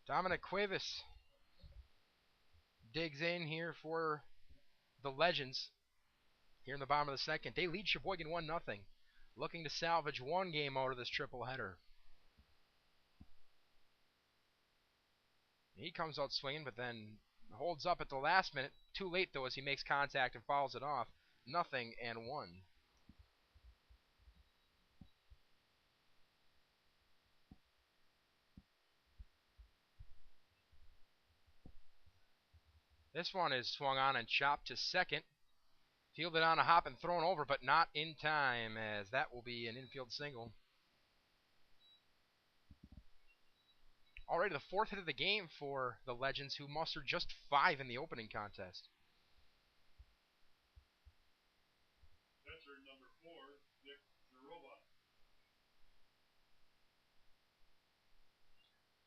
Dominic Cuevas digs in here for the Legends here in the bottom of the second. They lead Sheboygan 1-0, looking to salvage one game out of this triple header. He comes out swinging, but then holds up at the last minute. Too late, though, as he makes contact and fouls it off. 0-1. This one is swung on and chopped to second. Fielded on a hop and thrown over, but not in time, as that will be an infield single. Already the fourth hit of the game for the Legends, who mustered just 5 in the opening contest. Pitcher number 4, Nick Giroba.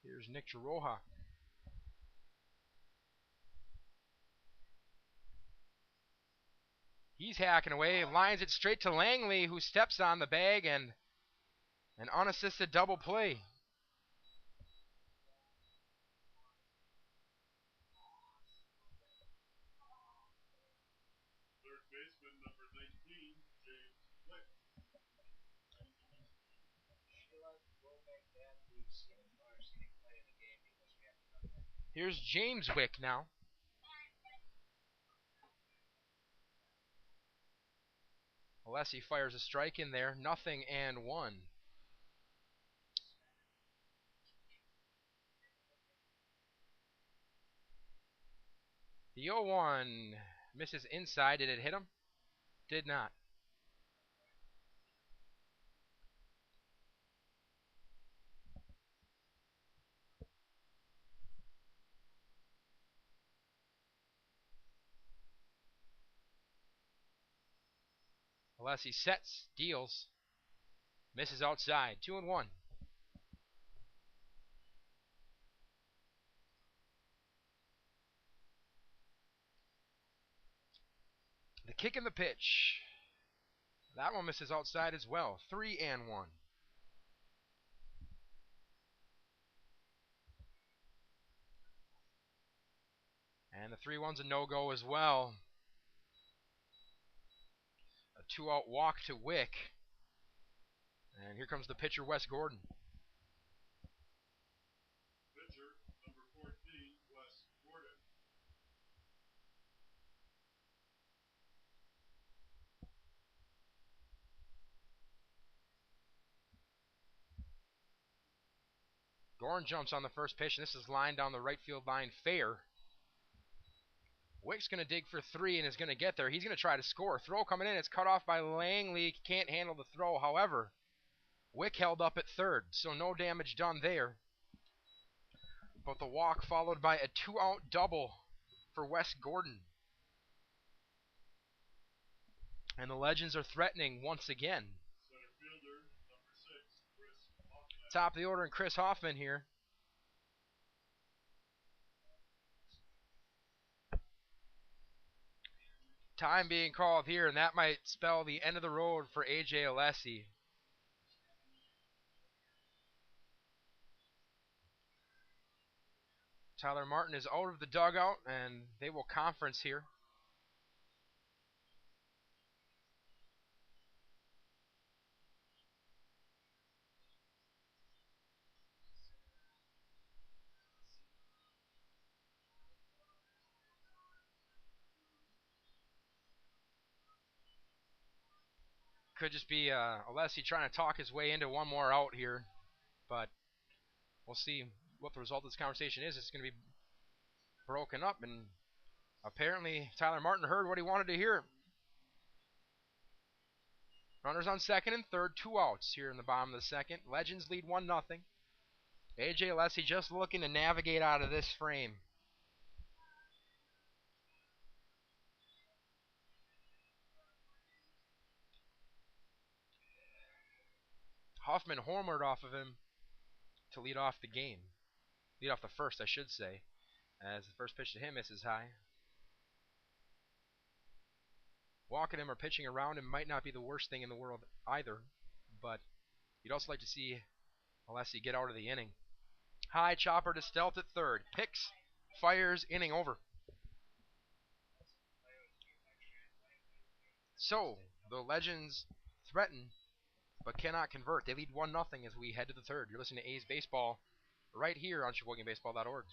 Here's Nick Giroha. He's hacking away, lines it straight to Langley, who steps on the bag, and an unassisted double play. Third baseman number 19, James Wick. Here's James Wick now. Alessi fires a strike in there. 0-1. The 0-1 misses inside. Did it hit him? Did not. Alessi sets, deals, misses outside. 2-1. The kick and the pitch. That one misses outside as well. 3-1. And the 3-1's a no-go as well. A 2-out walk to Wick. And here comes the pitcher, Wes Gordon. Pitcher number 14, Wes Gordon. Gordon jumps on the first pitch, and this is lined down the right field line fair. Wick's going to dig for 3 and is going to get there. He's going to try to score. Throw coming in. It's cut off by Langley. Can't handle the throw. However, Wick held up at third, so no damage done there. But the walk followed by a 2-out double for Wes Gordon. And the Legends are threatening once again. Center fielder, number 6, Chris Hoffman. Top of the order, and Chris Hoffman here. Time being called here, and that might spell the end of the road for A.J. Alessi. Tyler Martin is out of the dugout, and they will conference here. Could just be Alessi trying to talk his way into one more out here, but we'll see what the result of this conversation is. It's going to be broken up, and apparently Tyler Martin heard what he wanted to hear. Runners on second and third, 2 outs here in the bottom of the second. Legends lead 1-0. A.J. Alessi just looking to navigate out of this frame. Hoffman homered off of him to lead off the game. Lead off the first, I should say, as the first pitch to him misses high. Walking him or pitching around him might not be the worst thing in the world either, but You'd also like to see Alessi get out of the inning. High chopper to Stelt at third. Picks, fires, inning over. So, the Legends threaten but cannot convert. They lead 1-0 as we head to the third. You're listening to A's Baseball right here on SheboyganBaseball.org.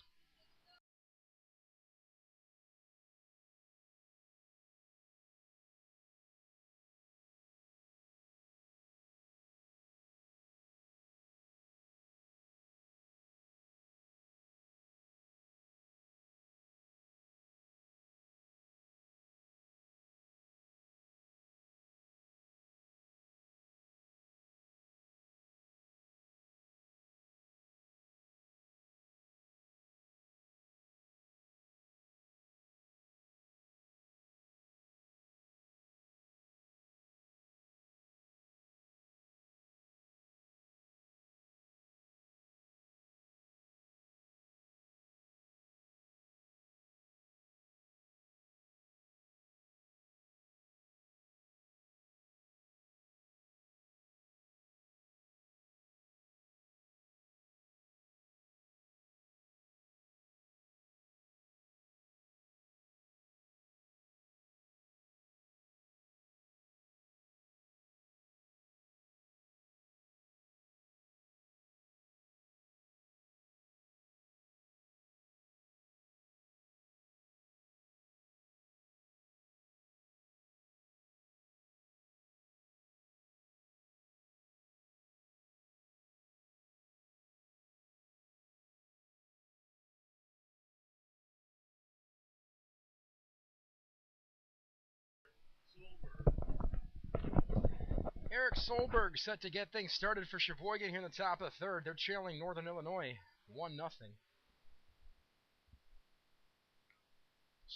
Eric Solberg set to get things started for Sheboygan here in the top of the third. They're trailing Northern Illinois 1-0.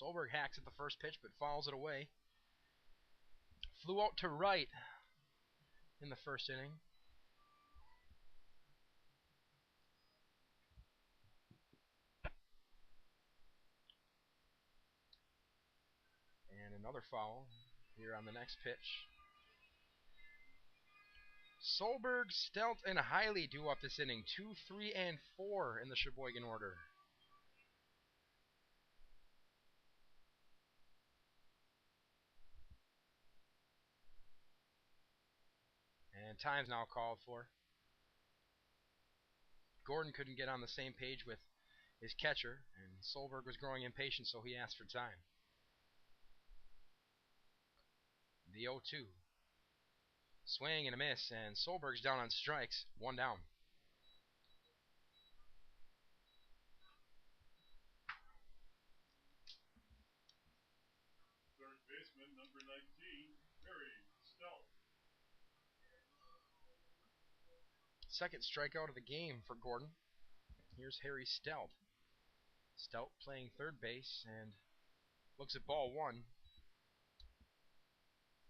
Solberg hacks at the first pitch but fouls it away. Flew out to right in the first inning. And another foul here on the next pitch. Solberg, Stelt, and Hiley do up this inning. 2, 3, and 4 in the Sheboygan order. And time's now called for. Gordon couldn't get on the same page with his catcher, and Solberg was growing impatient, so he asked for time. The 0-2. Swing and a miss, and Solberg's down on strikes. 1 down. Third baseman, number 19, Harry Stelt. Second strikeout of the game for Gordon. Here's Harry Stelt. Stelt playing third base and looks at ball 1.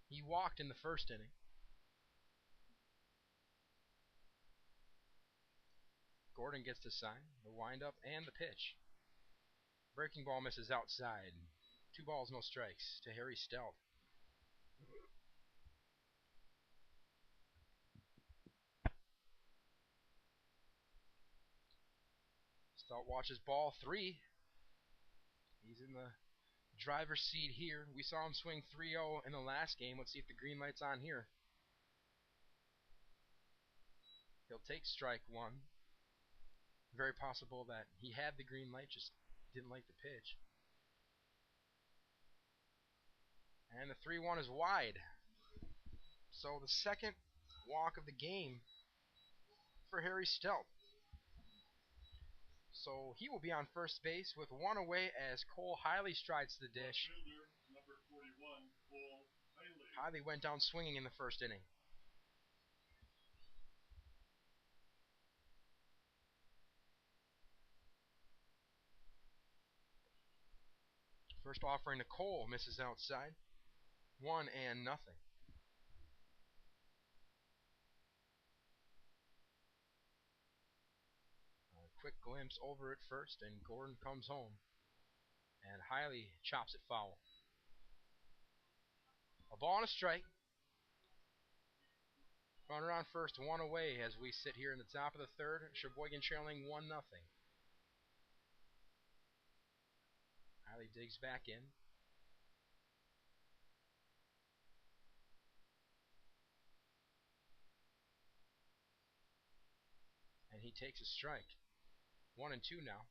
He walked in the first inning. Gordon gets the sign, the windup, and the pitch. Breaking ball misses outside. 2 balls, no strikes to Harry Stelt. Stelt watches ball 3. He's in the driver's seat here. We saw him swing 3-0 in the last game. Let's see if the green light's on here. He'll take strike 1. Very possible that he had the green light, just didn't like the pitch. And the 3-1 is wide. So the second walk of the game for Harry Stelt. So he will be on first base with 1 away as Cole Hiley strides to the dish. Number 41, Cole Hiley. Hiley went down swinging in the first inning. First offering to Cole misses outside. 1-0. Quick glimpse over at first, and Gordon comes home. And Hiley chops it foul. A ball and a strike. Runner on first, one away as we sit here in the top of the third. Sheboygan trailing 1-0. Riley digs back in. And he takes a strike. 1-2 now.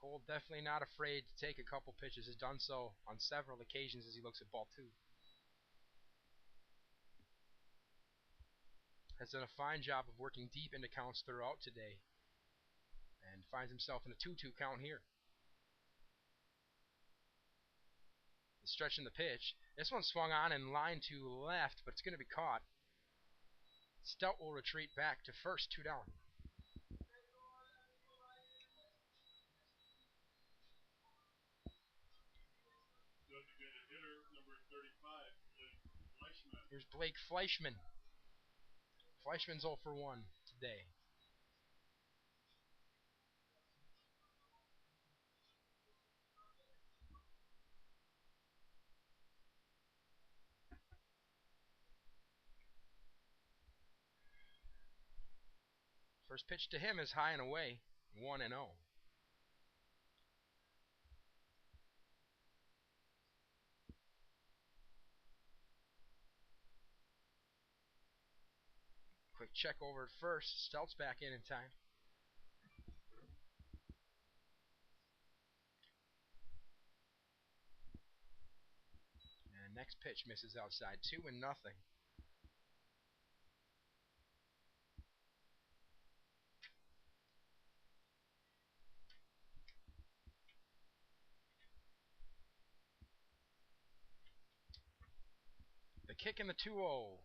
Cole definitely not afraid to take a couple pitches. Has done so on several occasions as he looks at ball 2. Has done a fine job of working deep into counts throughout today. And finds himself in a 2-2 count here. Stretching the pitch. This one swung on in line to left, but it's going to be caught. Stout will retreat back to first, 2 down. Designated hitter number 35, Blake Fleischman. Here's Blake Fleischman. Fleischman's 0 for 1 today. First pitch to him is high and away, 1-0. Quick check over at first. Stout's back in time. And next pitch misses outside, 2-0. The kick in the 2-0.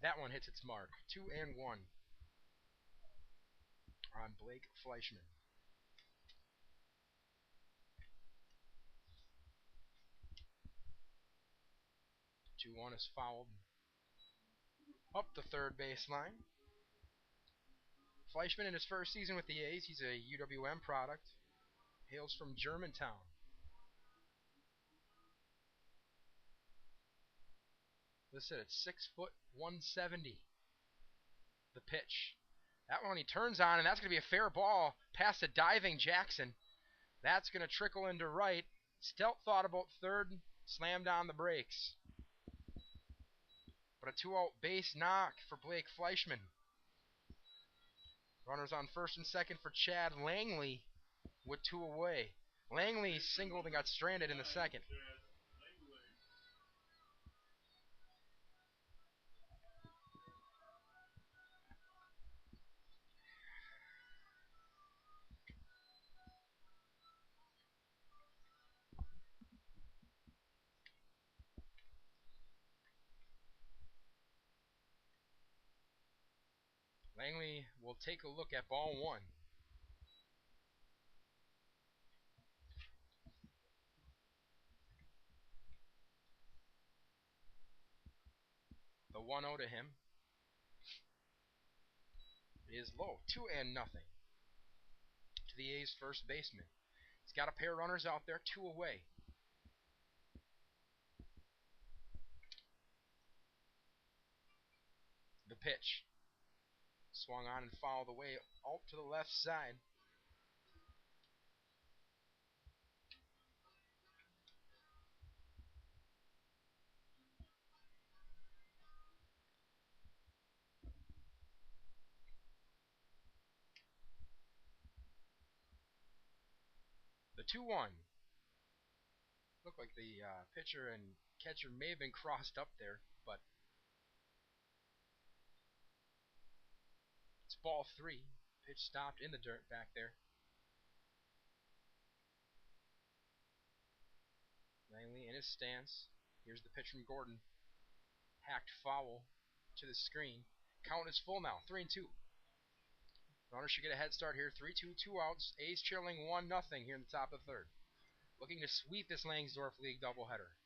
That one hits its mark. 2-1 on Blake Fleischman. Two-one is fouled up the third baseline. Fleischman in his first season with the A's, he's a UWM product. Hails from Germantown. Listed at 6'170". The pitch. That one he turns on, and that's going to be a fair ball past a diving Jackson. That's going to trickle into right. Stout thought about third, slammed on the brakes. But a 2-out base knock for Blake Fleischman. Runners on first and second for Chad Langley with 2 away. Langley singled and got stranded in the second. Langley will take a look at ball 1. The 1-0 to him is low. 2-0 to the A's first baseman. He's got a pair of runners out there, 2 away. The pitch. Swung on and fouled away out to the left side. The 2-1. Looked like the pitcher and catcher may have been crossed up there, but it's ball 3. Pitch stopped in the dirt back there. Langley in his stance. Here's the pitch from Gordon. Hacked foul to the screen. Count is full now, 3-2. Runners should get a head start here. 3-2, 2 outs. A's trailing 1-0 here in the top of the third. Looking to sweep this Langsdorff League doubleheader.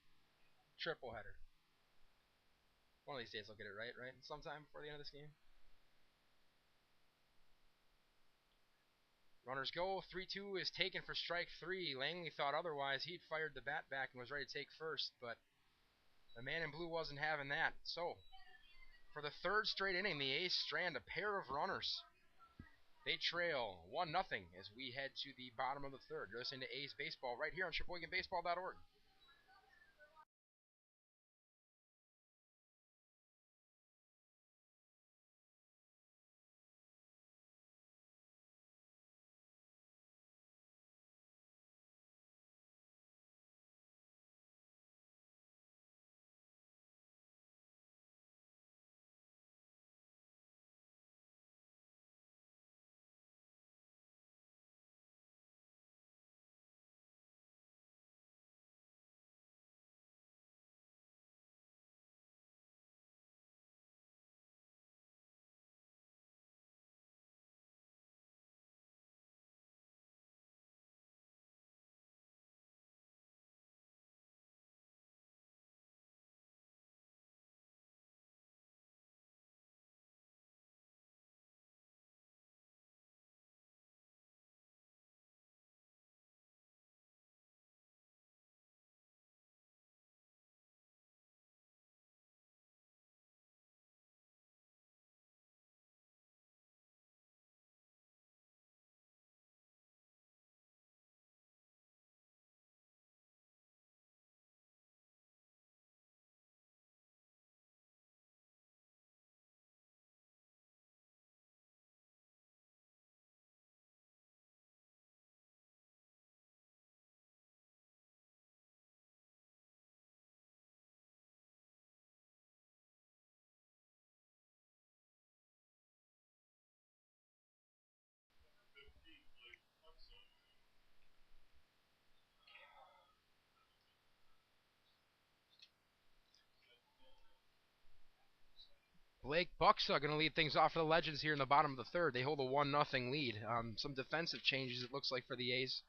Triple header. One of these days they'll get it right? Sometime before the end of this game. Runners go. 3-2 is taken for strike 3. Langley thought otherwise. He'd fired the bat back and was ready to take first, but the man in blue wasn't having that. So, for the third straight inning, the A's strand a pair of runners. They trail 1-0 as we head to the bottom of the third. You're listening to A's Baseball right here on SheboyganBaseball.org. Blake Buxa going to lead things off for the Legends here in the bottom of the third. They hold a 1-0 lead. Some defensive changes, it looks like, for the A's.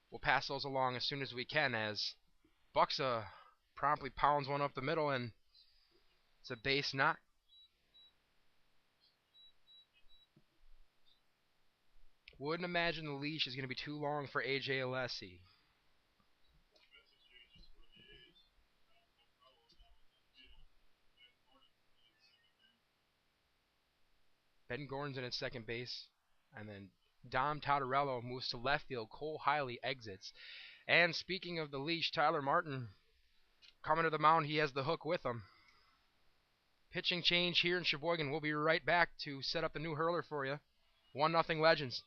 We'll pass those along as soon as we can as Buxa promptly pounds one up the middle, and it's a base knock. Wouldn't imagine the leash is going to be too long for A.J. Alessi. Ben Gordon's in at second base, and then Dom Totterello moves to left field. Cole Hiley exits. And speaking of the leash, Tyler Martin coming to the mound. He has the hook with him. Pitching change here in Sheboygan. We'll be right back to set up the new hurler for you. 1-0 Legends.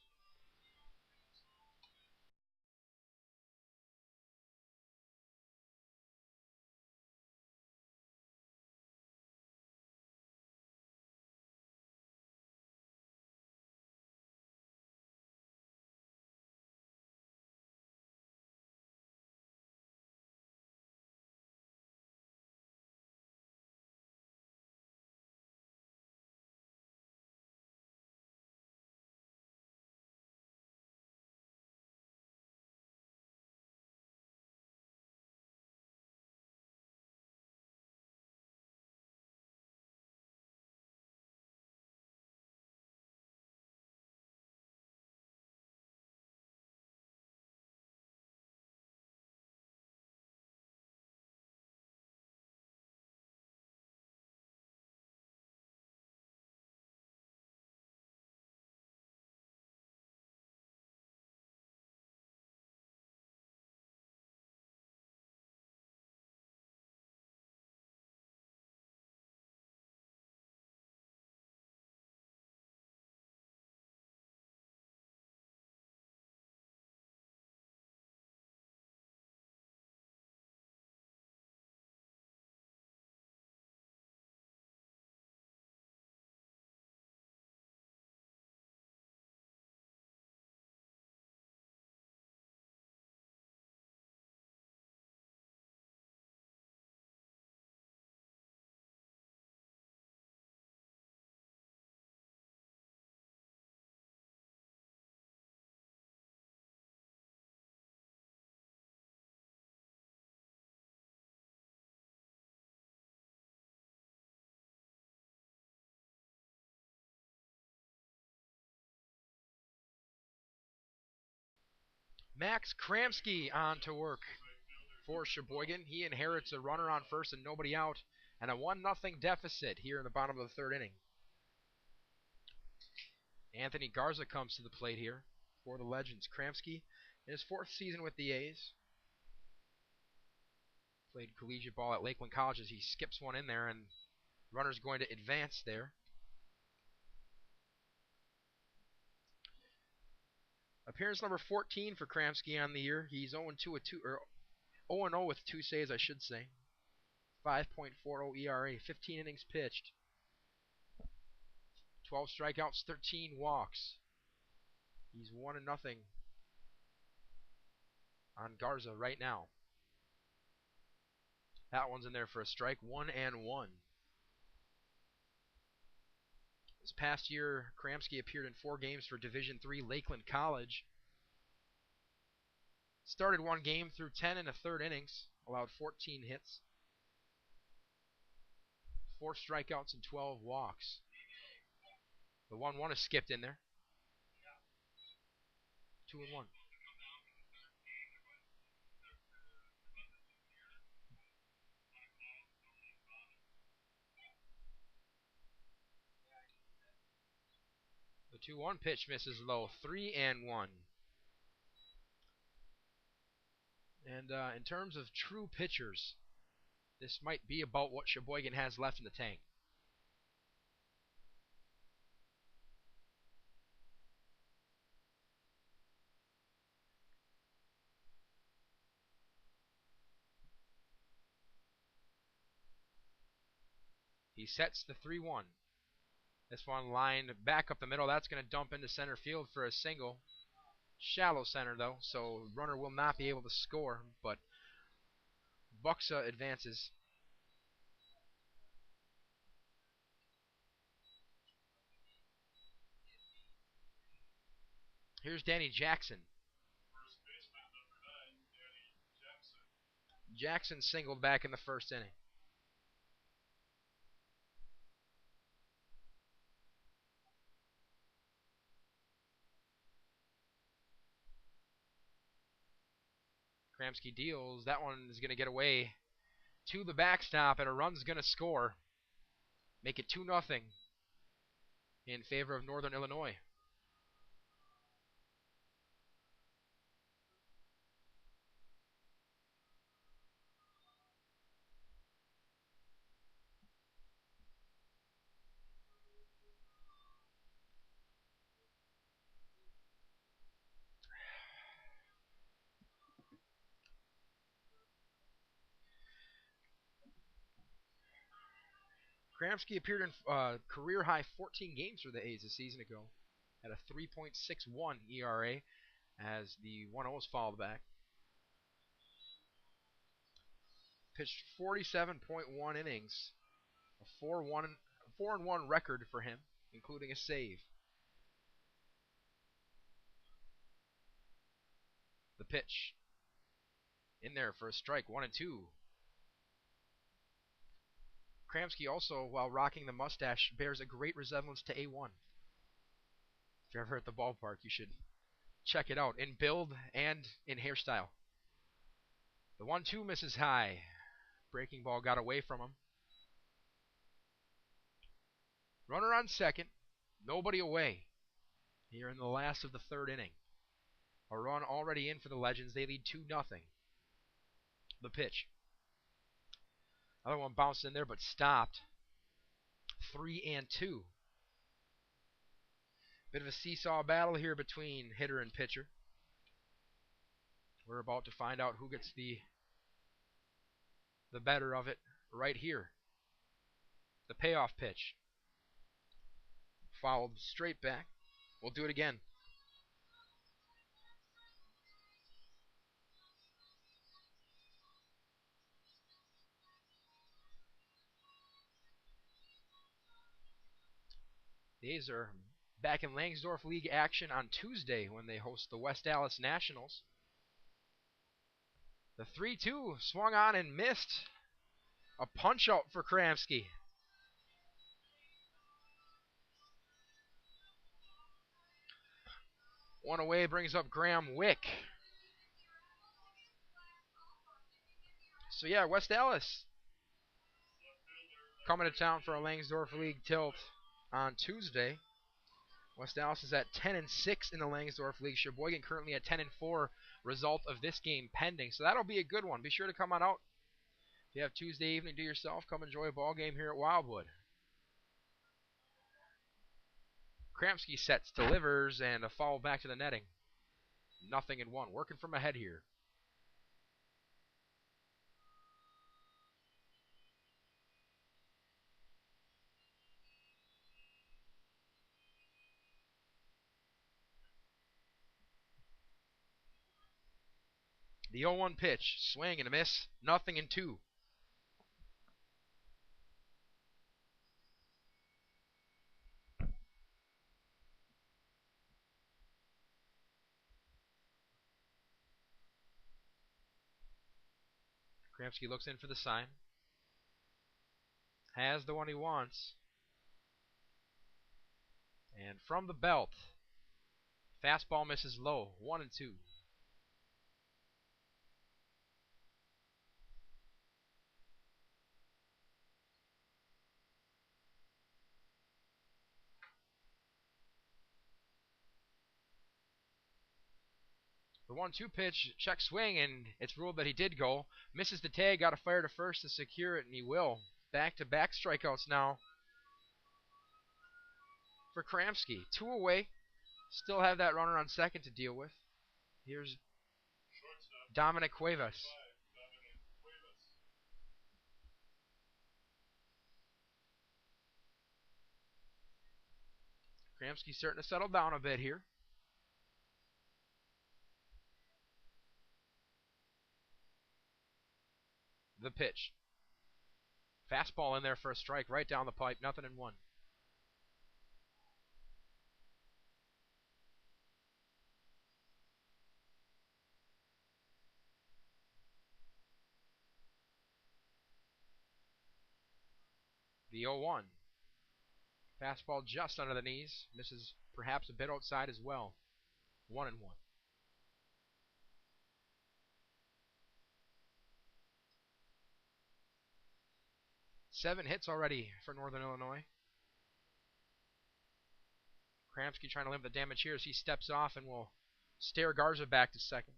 Max Kramsky on to work for Sheboygan. He inherits a runner on first and nobody out, and a 1-0 deficit here in the bottom of the third inning. Anthony Garza comes to the plate here for the Legends. Kramsky in his 4th season with the A's. Played collegiate ball at Lakeland College as he skips one in there, and runner's going to advance there. Appearance number 14 for Kramsky on the year. He's 0-0 with 2 saves, I should say. 5.40 ERA, 15 innings pitched. 12 strikeouts, 13 walks. He's 1-0 on Garza right now. That one's in there for a strike, 1-1. This past year, Kramsky appeared in 4 games for Division III Lakeland College. Started 1 game through 10 in the 3rd innings, allowed 14 hits, 4 strikeouts and 12 walks. The 1-1 is skipped in there. 2-1. The 2-1 pitch misses low, 3-1. And in terms of true pitchers, this might be about what Sheboygan has left in the tank. He sets the 3-1. This one lined back up the middle. That's going to dump into center field for a single. Shallow center, though, so runner will not be able to score, but Buxa advances. Here's Danny Jackson. First baseman, number 9, Danny Jackson. Jackson singled back in the 1st inning. Kramsky deals. That one is going to get away to the backstop, and a run's going to score. Make it 2-0 in favor of Northern Illinois. Kramsky appeared in career-high 14 games for the A's a season ago at a 3.61 ERA as the 1-0s followed back. Pitched 47.1 innings, a 4-1 record for him, including a save. The pitch in there for a strike, 1-2. Kramsky also, while rocking the mustache, bears a great resemblance to A1. If you're ever at the ballpark, you should check it out in build and in hairstyle. The 1-2 misses high. Breaking ball got away from him. Runner on second. Nobody away. Here in the last of the 3rd inning. A run already in for the Legends. They lead 2-0. The pitch. Another one bounced in there but stopped. 3-2. Bit of a seesaw battle here between hitter and pitcher. We're about to find out who gets the better of it right here. The payoff pitch. Fouled straight back. We'll do it again. The A's are back in Langsdorf League action on Tuesday when they host the West Dallas Nationals. The 3-2 swung on and missed. A punch-out for Kramsky. One away brings up Graham Wick. So yeah, West Allis coming to town for a Langsdorf League tilt on Tuesday. West Allis is at 10-6 in the Langsdorf League. Sheboygan currently at 10-4. Result of this game pending. So that'll be a good one. Be sure to come on out. If you have Tuesday evening to yourself, come enjoy a ball game here at Wildwood. Kramski sets, delivers, and a foul back to the netting. 0-1. Working from ahead here. The 0-1 pitch. Swing and a miss. 0-2. Kramski looks in for the sign. Has the one he wants. And from the belt. Fastball misses low. 1-2. The 1-2 pitch, check swing, and it's ruled that he did go. Misses the tag, got to fire to first to secure it, and he will. Back-to-back strikeouts now for Kramski. 2 away. Still have that runner on second to deal with. Here's Dominic Cuevas. Kramski's starting to settle down a bit here. The pitch. Fastball in there for a strike, right down the pipe, 0-1. The 0-1. Fastball just under the knees. Misses perhaps a bit outside as well. 1-1. 7 hits already for Northern Illinois. Kramski trying to limit the damage here as he steps off and will stare Garza back to second.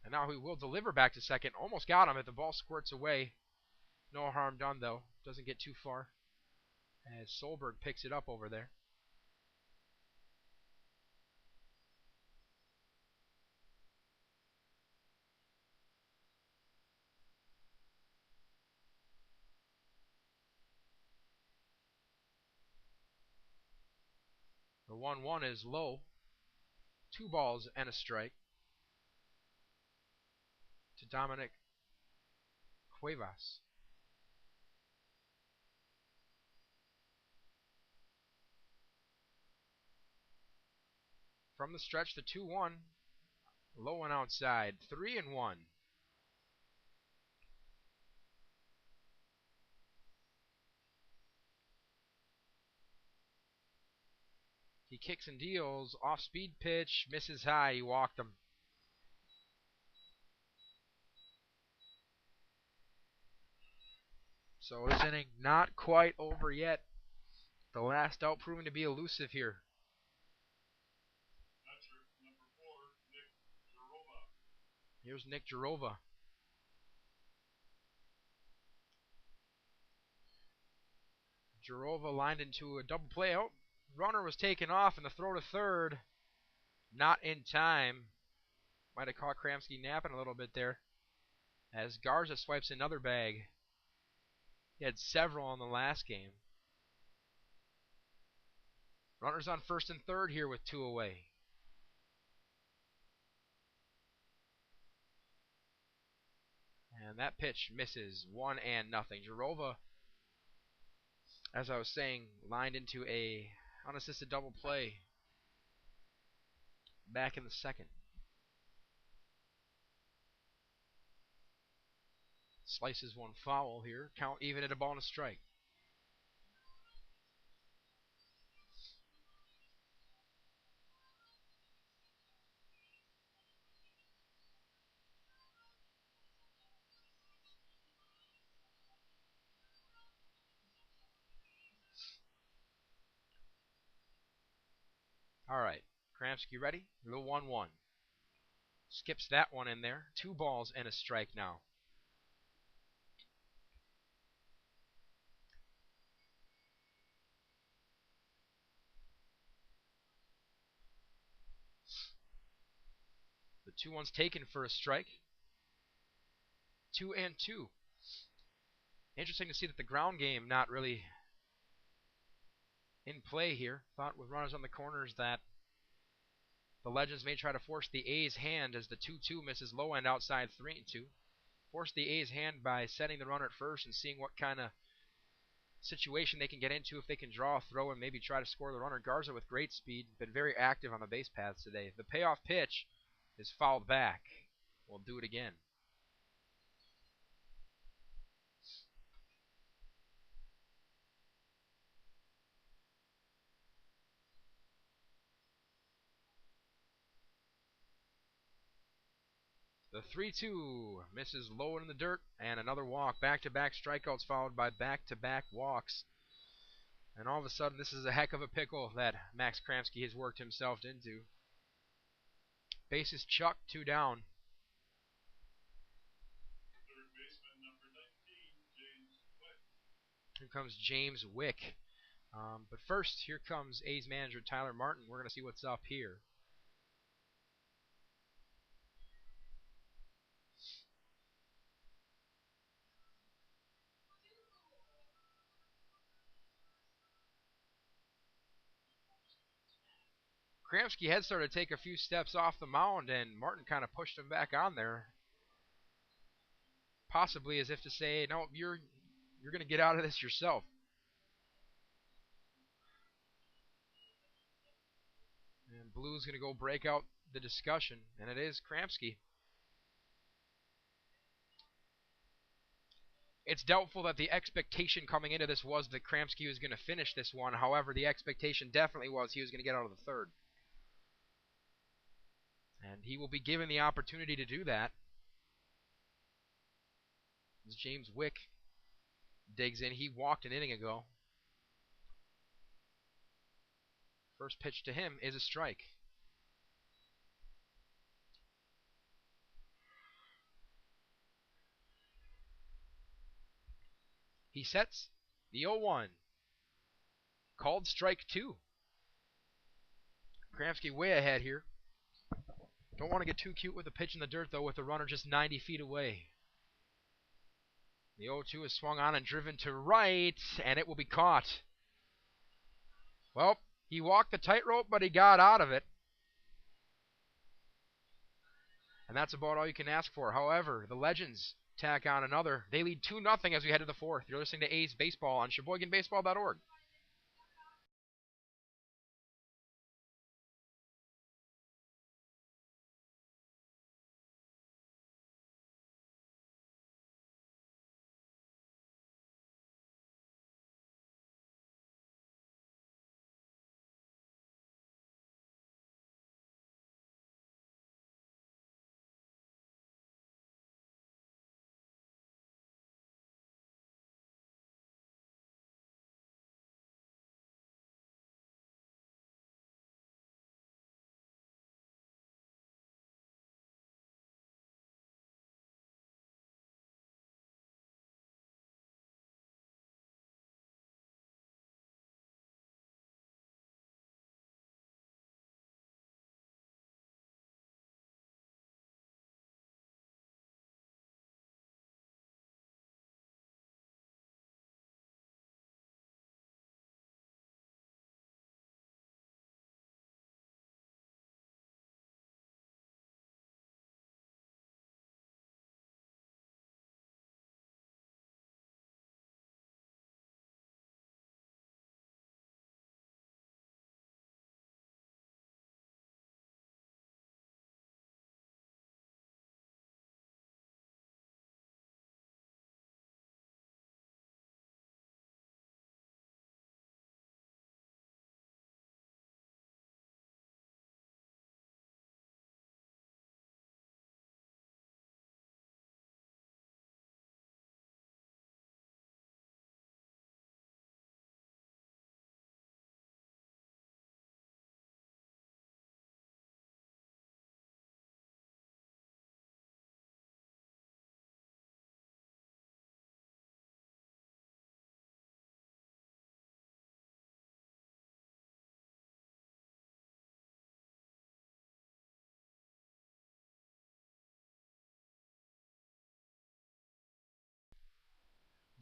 And now he will deliver back to second. Almost got him if the ball squirts away. No harm done, though. Doesn't get too far. As Solberg picks it up over there. The 1-1 is low. 2 balls and a strike to Dominic Cuevas. From the stretch, the 2-1. Low and outside. 3-1. He kicks and deals. Off-speed pitch. Misses high. He walked him. So this inning not quite over yet. The last out proving to be elusive here. Here's Nick Jarova. Jarova lined into a double play out. Runner was taken off, and the throw to third, not in time. Might have caught Kramski napping a little bit there. As Garza swipes another bag. He had several in the last game. Runners on first and third here with 2 away. And that pitch misses. 1-0. Jarova, as I was saying, lined into a unassisted double play back in the second. Slices one foul here. Count even at a ball and a strike. All right. Kramsky ready? The 1-1. Skips that one in there. 2 balls and a strike now. The 2-1's taken for a strike. 2-2. Interesting to see that the ground game not really in play here. Thought with runners on the corners that the Legends may try to force the A's hand as the 2-2 misses low end outside 3-2. Force the A's hand by setting the runner at first and seeing what kind of situation they can get into if they can draw a throw and maybe try to score the runner. Garza with great speed, been very active on the base paths today. The payoff pitch is fouled back. We'll do it again. The 3-2 misses low in the dirt, and another walk. Back-to-back strikeouts followed by back-to-back walks. And all of a sudden, this is a heck of a pickle that Max Kramsky has worked himself into. Bases chucked, 2 down. Third baseman number 19, James Wick. Here comes James Wick. But first, here comes A's manager Tyler Martin. We're going to see what's up here. Kramsky had started to take a few steps off the mound, and Martin kind of pushed him back on there. Possibly as if to say, no, you're going to get out of this yourself. And Blue's going to go break out the discussion, and it is Kramsky. It's doubtful that the expectation coming into this was that Kramsky was going to finish this one. However, the expectation definitely was he was going to get out of the third. And he will be given the opportunity to do that. As James Wick digs in. He walked an inning ago. First pitch to him is a strike. He sets the 0-1. Called strike 2. Kramsky way ahead here. Don't want to get too cute with the pitch in the dirt, though, with the runner just 90 feet away. The 0-2 is swung on and driven to right, and it will be caught. Well, he walked the tightrope, but he got out of it. And that's about all you can ask for. However, the Legends tack on another. They lead 2-0 as we head to the fourth. You're listening to A's Baseball on SheboyganBaseball.org.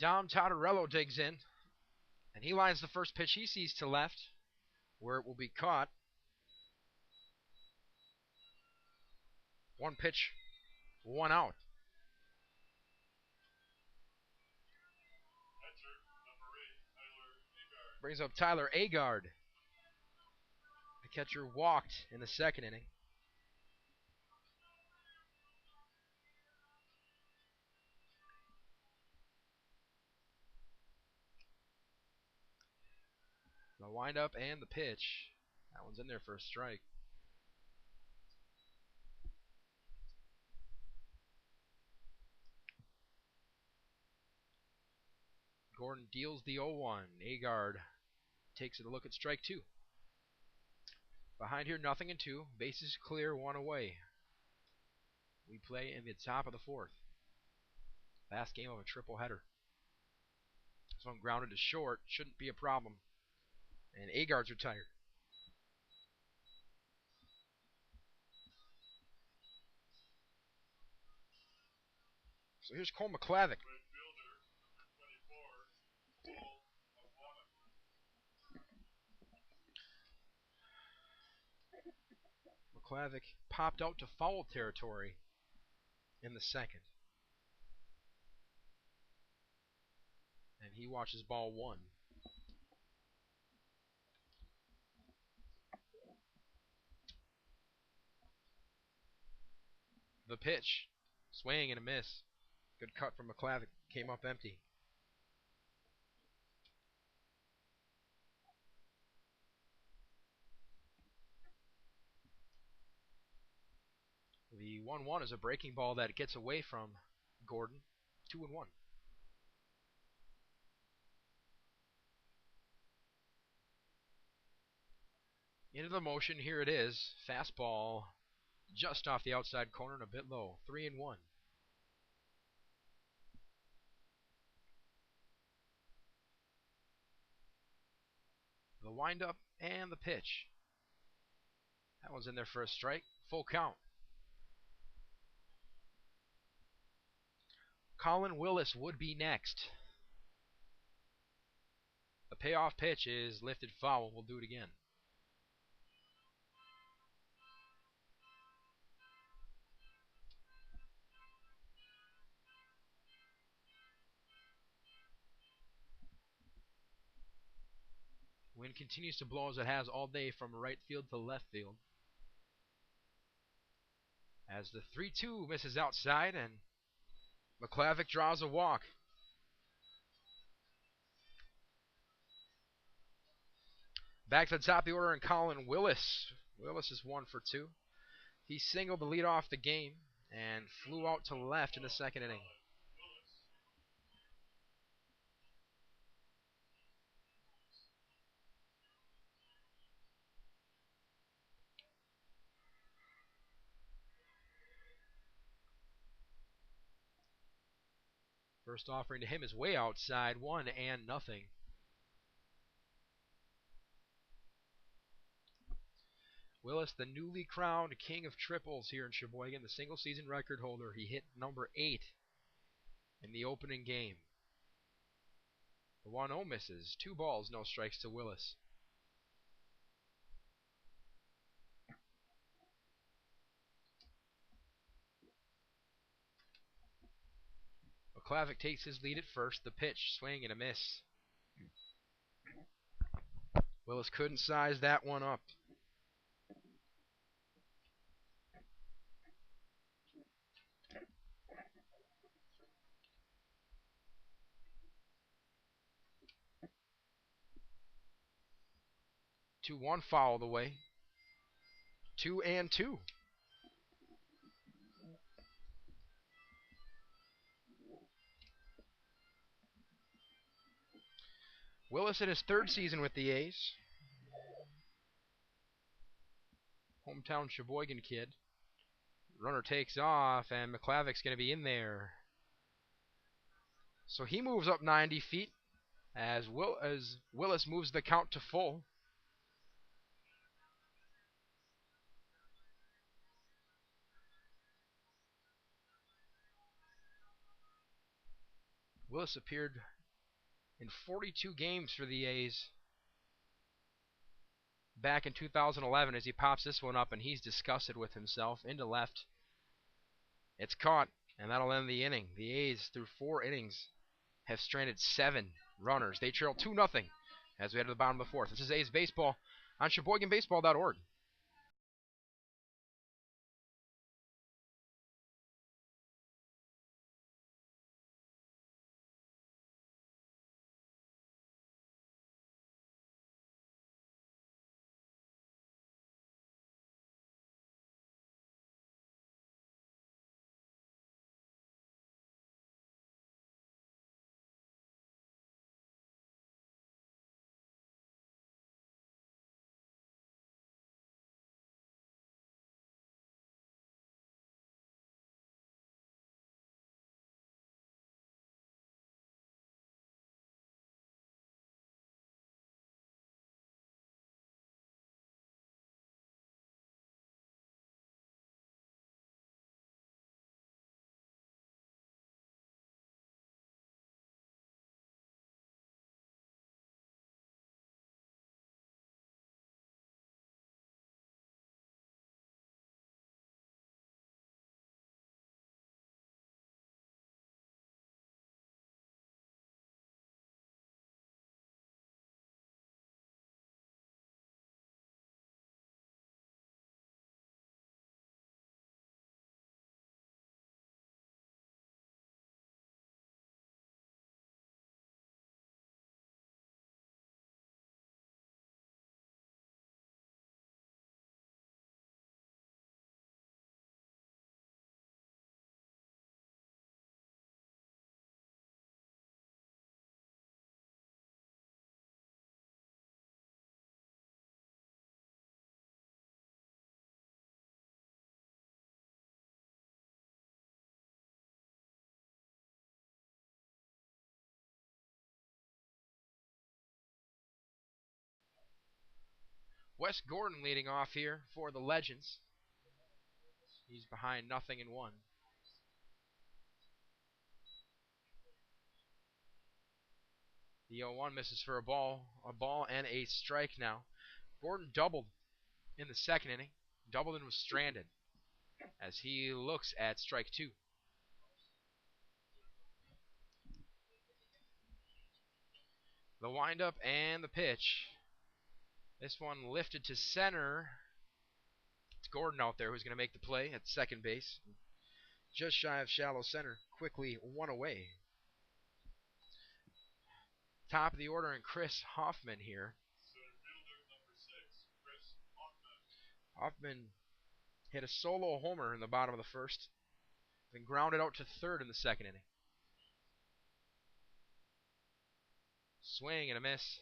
Dom Totterello digs in, and he lines the first pitch he sees to left, where it will be caught. One pitch, one out. Catcher, number 8, Tyler Agard. Brings up Tyler Agard. The catcher walked in the second inning. The windup and the pitch. That one's in there for a strike. Gordon deals the 0-1. Agard takes a look at strike 2. Behind here, 0-2. Bases clear, 1 away. We play in the top of the 4th. Last game of a triple header. This one grounded to short. Shouldn't be a problem. And Agard's retired. So here's Cole McClavic. Right fielder, number 24, Paul Aquana. McClavic popped out to foul territory in the second. And he watches ball 1. The pitch. Swing and a miss. Good cut from McClavic. Came up empty. The 1-1 is a breaking ball that gets away from Gordon. 2-1. Into the motion. Here it is. Fastball just off the outside corner and a bit low. 3-1. The windup and the pitch. That one's in there for a strike. Full count. Colin Willis would be next. The payoff pitch is lifted foul. We'll do it again. Wind continues to blow as it has all day from right field to left field. As the 3-2 misses outside and McClavic draws a walk. Back to the top of the order and Colin Willis. Willis is 1 for 2. He singled to lead off the game and flew out to left in the second inning. First offering to him is way outside, 1-0. Willis, the newly crowned king of triples here in Sheboygan, the single season record holder. He hit number 8 in the opening game. The 1-0 misses. 2 balls, no strikes to Willis. McClavic takes his lead at first. The pitch, swing and a miss. Willis couldn't size that one up. Two one foul the way. 2-2. Willis in his 3rd season with the A's. Hometown Sheboygan kid. Runner takes off, and McClavic's going to be in there. So he moves up 90 feet as Willis moves the count to full. Willis appeared in 42 games for the A's back in 2011 as he pops this one up, and he's disgusted with himself. Into left. It's caught, and that'll end the inning. The A's, through 4 innings, have stranded 7 runners. They trail 2-0 as we head to the bottom of the 4th. This is A's Baseball on SheboyganBaseball.org. Wes Gordon leading off here for the Legends. He's behind 0-1. The 0-1 misses for a ball and a strike now. Gordon doubled in the 2nd inning. Doubled and was stranded as he looks at strike 2. The windup and the pitch. This one lifted to center. It's Gordon out there who's going to make the play at second base. Just shy of shallow center. Quickly 1 away. Top of the order, and Chris Hoffman here. Hoffman hit a solo homer in the bottom of the 1st, then grounded out to 3rd in the 2nd inning. Swing and a miss.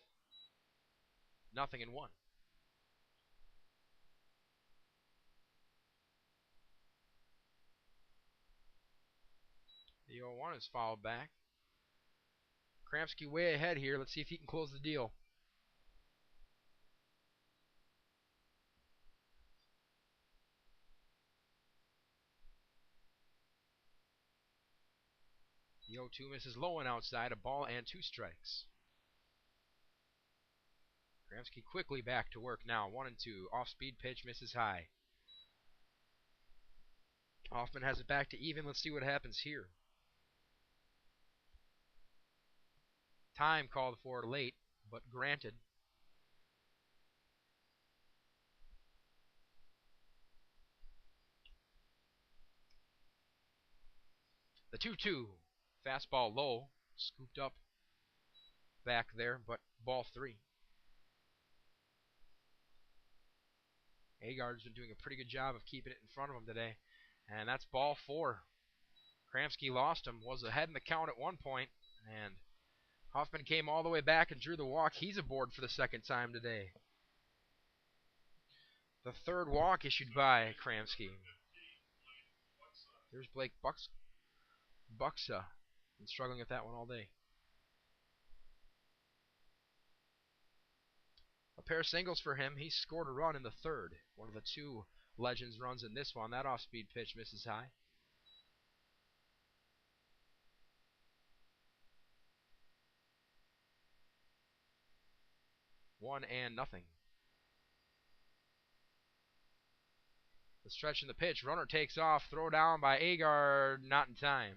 0-1. The 0-1 is fouled back. Kramsky way ahead here. Let's see if he can close the deal. The 0-2 misses low and outside. A ball and 2 strikes. Kramsky quickly back to work now. 1-2. Off-speed pitch misses high. Hoffman has it back to even. Let's see what happens here. Time called for late, but granted. The 2-2. Fastball low. Scooped up back there, but ball 3. Agard's been doing a pretty good job of keeping it in front of him today. And that's ball 4. Kramsky lost him, was ahead in the count at one point, and Hoffman came all the way back and drew the walk. He's aboard for the 2nd time today. The 3rd walk issued by Kramsky. There's Blake Buxa. Been struggling with that one all day. A pair of singles for him. He scored a run in the 3rd. One of the 2 Legends runs in this one. That off-speed pitch misses high. 1-0. The stretch in the pitch. Runner takes off. Throw down by Agar. Not in time.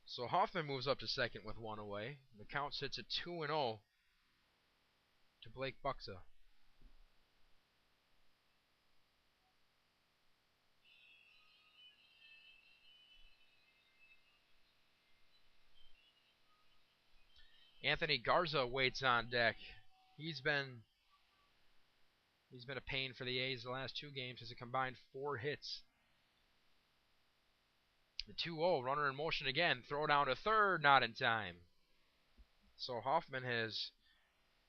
So Hoffman moves up to second with 1 away. The count sits at 2-0 to Blake Buxa. Anthony Garza waits on deck. He's been a pain for the A's the last 2 games. Has a combined 4 hits. The 2-0, runner in motion again. Throw down to third, not in time. So Hoffman has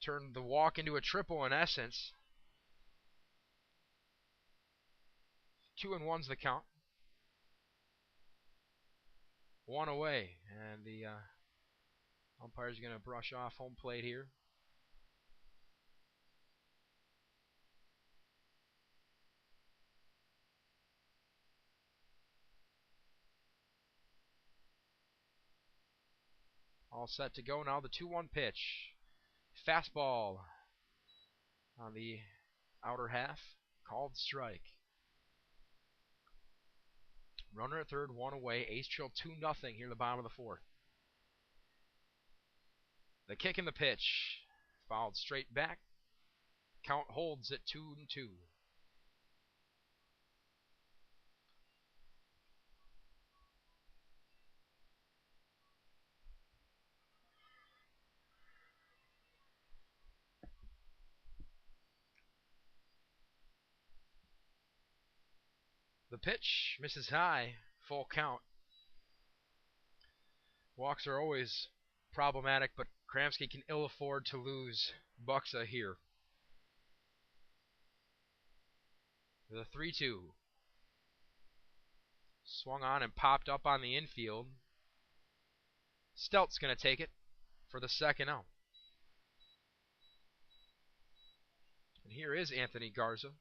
turned the walk into a triple in essence. 2-1's the count. 1 away, and the umpire's going to brush off home plate here. All set to go now. The 2-1 pitch. Fastball on the outer half. Called strike. Runner at third, 1 away. A's trail 2-0 here in the bottom of the 4th. The kick and the pitch. Fouled straight back. Count holds at 2-2. The pitch misses high. Full count. Walks are always problematic, but Kramsky can ill afford to lose Buxa here. The 3-2. Swung on and popped up on the infield. Stelt's going to take it for the 2nd out. And here is Anthony Garza.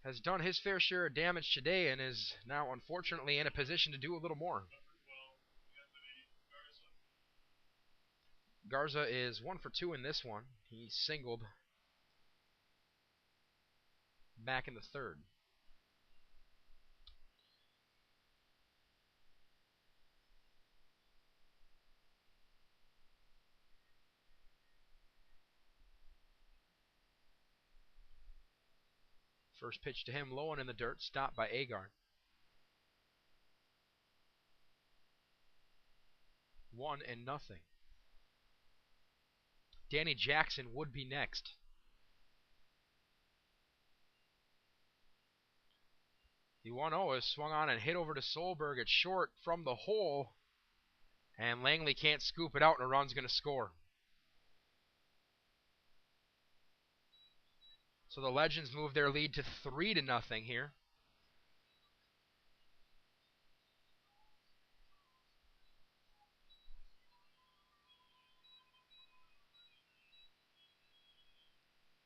Has done his fair share of damage today and is now unfortunately in a position to do a little more. Garza is 1 for 2 in this one. He singled back in the 3rd. First pitch to him, low and in the dirt, stopped by Agar. 1-0. Danny Jackson would be next. The 1-0 is swung on and hit over to Solberg at short from the hole. And Langley can't scoop it out and a run's going to score. So the Legends move their lead to 3-0 here.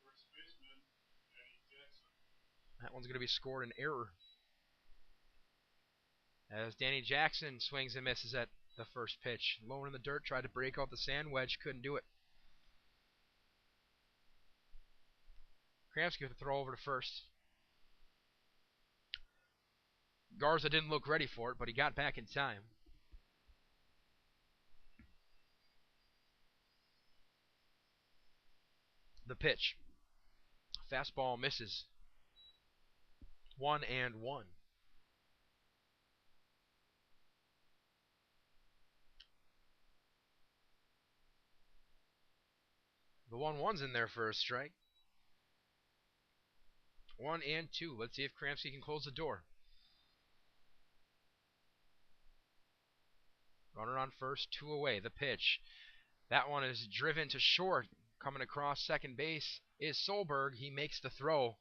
First baseman, Danny Jackson. That one's going to be scored an error. As Danny Jackson swings and misses at the first pitch. Low in the dirt, tried to break out the sand wedge, couldn't do it. Kramsky with a throw over to first. Garza didn't look ready for it, but he got back in time. The pitch. Fastball misses. 1-1. The 1-1's in there for a strike. 1-2. Let's see if Kramsky can close the door. Runner on first, 2 away. The pitch. That one is driven to short. Coming across second base is Solberg. He makes the throw,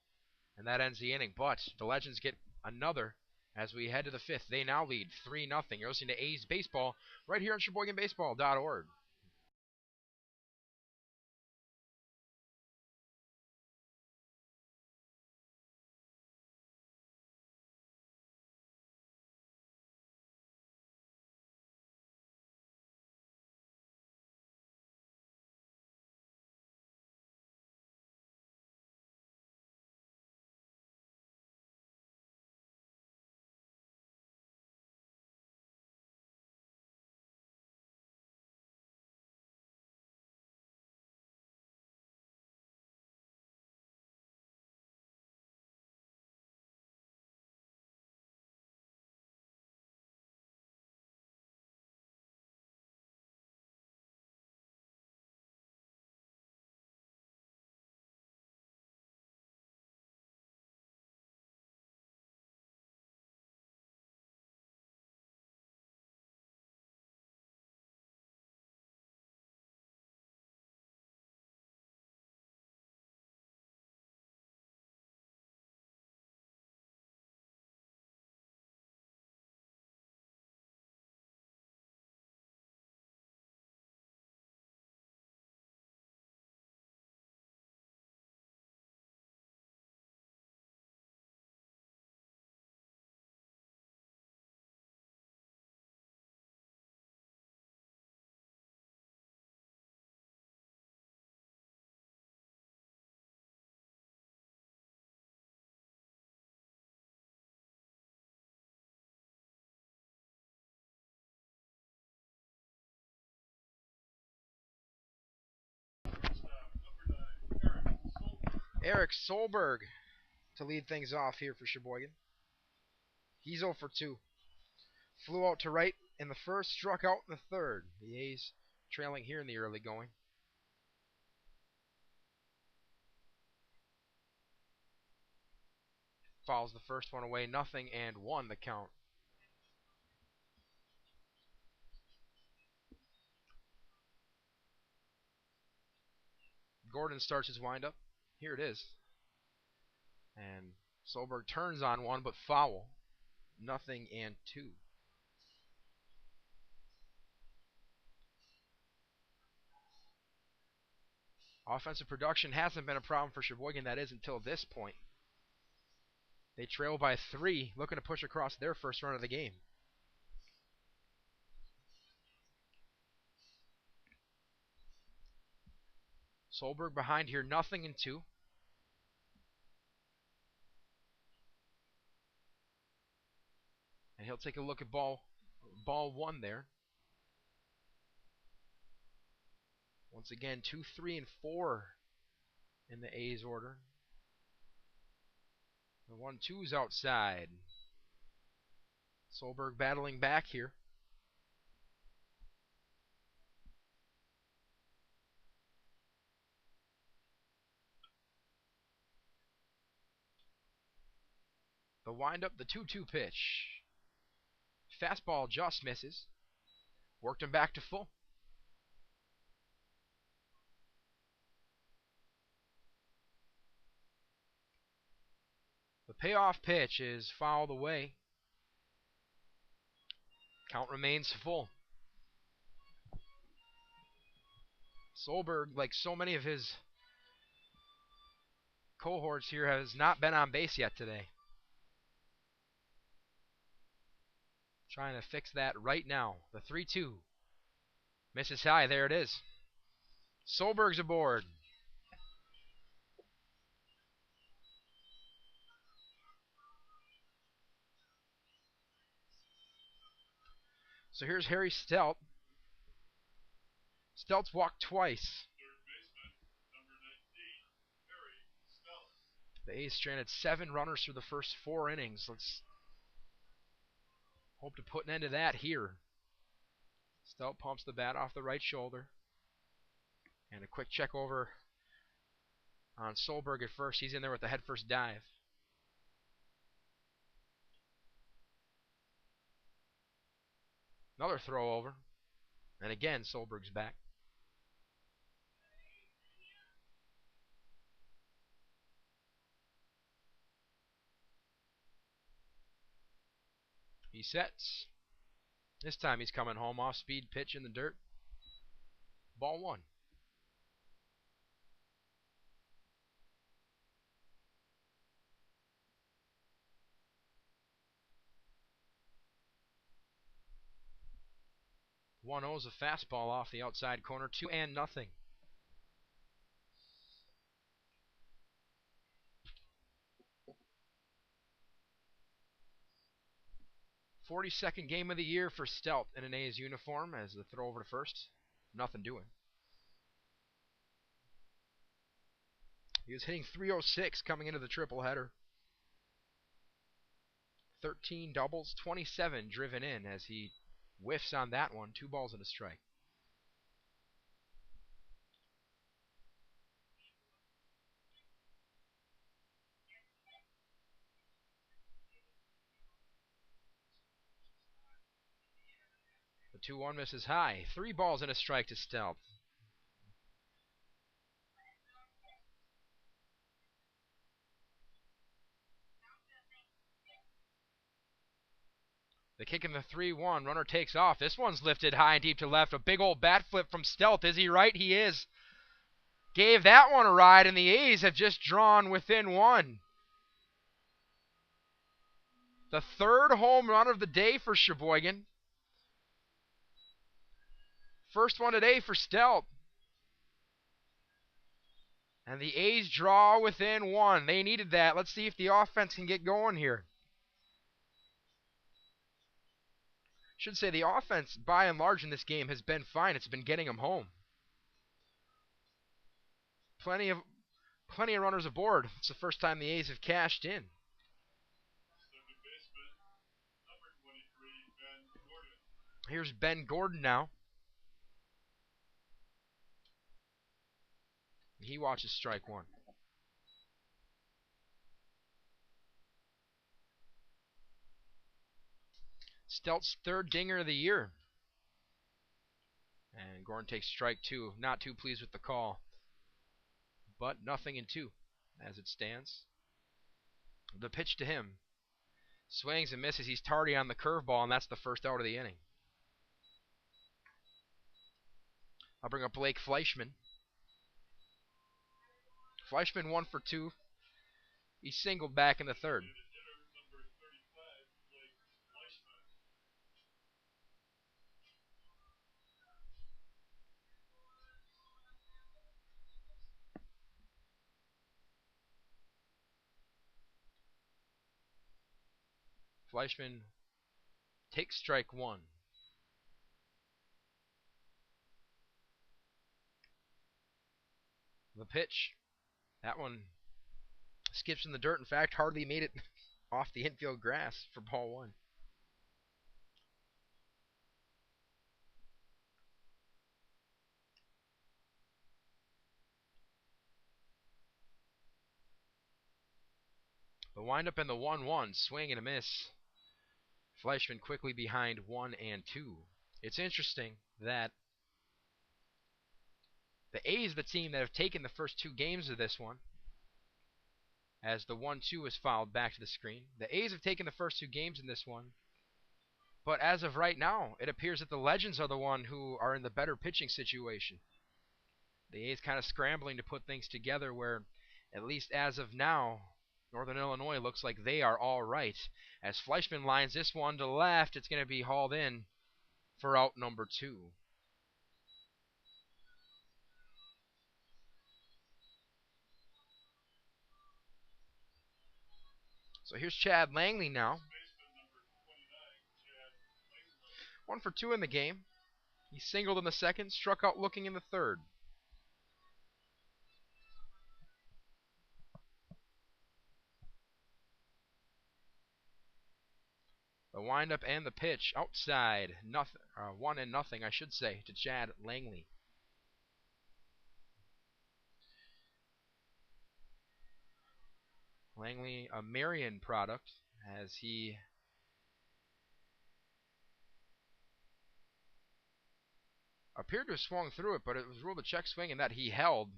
and that ends the inning. But the Legends get another as we head to the 5th. They now lead 3-0. You're listening to A's Baseball right here on SheboyganBaseball.org. Eric Solberg to lead things off here for Sheboygan. He's 0 for 2. Flew out to right in the first, struck out in the third. The A's trailing here in the early going. Fouls the first one away, 0-1 the count. Gordon starts his windup. Here it is. And Solberg turns on one, but foul. 0-2. Offensive production hasn't been a problem for Sheboygan, that is, until this point. They trail by 3, looking to push across their first run of the game. Solberg behind here, 0-2. And he'll take a look at ball 1 there. Once again, 2, 3, and 4 in the A's order. The 1-2's outside. Solberg battling back here. The windup, the 2-2 pitch. Fastball just misses. Worked him back to full. The payoff pitch is fouled away. Count remains full. Solberg, like so many of his cohorts here, has not been on base yet today. Trying to fix that right now. The 3-2. Misses high. There it is. Solberg's aboard. So here's Harry Stelt. Stelt's walked twice. Third baseman, number 19, Harry Stelt. The A's stranded 7 runners through the first 4 innings. Let's hope to put an end to that here. Stelt pumps the bat off the right shoulder. And a quick check over on Solberg at first. He's in there with the head first dive. Another throw over. And again, Solberg's back. He sets. This time he's coming home off speed pitch in the dirt. Ball 1. One owes a fastball off the outside corner, 2-0. 42nd game of the year for Stelt in an A's uniform as the throw over to first. Nothing doing. He was hitting .306 coming into the triple-header. 13 doubles, 27 driven in as he whiffs on that one. 2 balls and a strike. The 2-1 misses high. 3 balls and a strike to Stelt. The kick in the 3-1. Runner takes off. This one's lifted high and deep to left. A big old bat flip from Stelt. Is he right? He is. Gave that one a ride, and the A's have just drawn within 1. The 3rd home run of the day for Sheboygan. First one today for Stelt. And the A's draw within 1. They needed that. Let's see if the offense can get going here. Should say the offense, by and large, in this game has been fine. It's been getting them home. Plenty of Plenty of runners aboard. It's the first time the A's have cashed in. Second baseman, number 23, Ben Gordon. Here's Ben Gordon now. He watches strike one. Stelt's third dinger of the year. And Gordon takes strike two. Not too pleased with the call. But nothing in two as it stands. The pitch to him. Swings and misses. He's tardy on the curveball, and that's the first out of the inning. I'll bring up Blake Fleischman. Fleischman 1 for 2. He singled back in the third. Number 35, Blake Fleischman. Fleischman takes strike one. The pitch. That one skips in the dirt. In fact, hardly made it off the infield grass for ball one. The windup and the 1-1. Swing and a miss. Fleischman quickly behind 1 and 2. It's interesting that the A's, the team that have taken the first two games of this one, as the 1-2 is fouled back to the screen. The A's have taken the first two games in this one, but as of right now, it appears that the Legends are the one who are in the better pitching situation. The A's kind of scrambling to put things together where, at least as of now, Northern Illinois looks like they are all right. As Fleischman lines this one to left, it's going to be hauled in for out number 2. So here's Chad Langley now. 1 for 2 in the game. He singled in the second, struck out looking in the third. The windup and the pitch outside, 1-0, I should say, to Chad Langley. Langley, a Marion product, as he appeared to have swung through it, but it was ruled a check swing and that he held.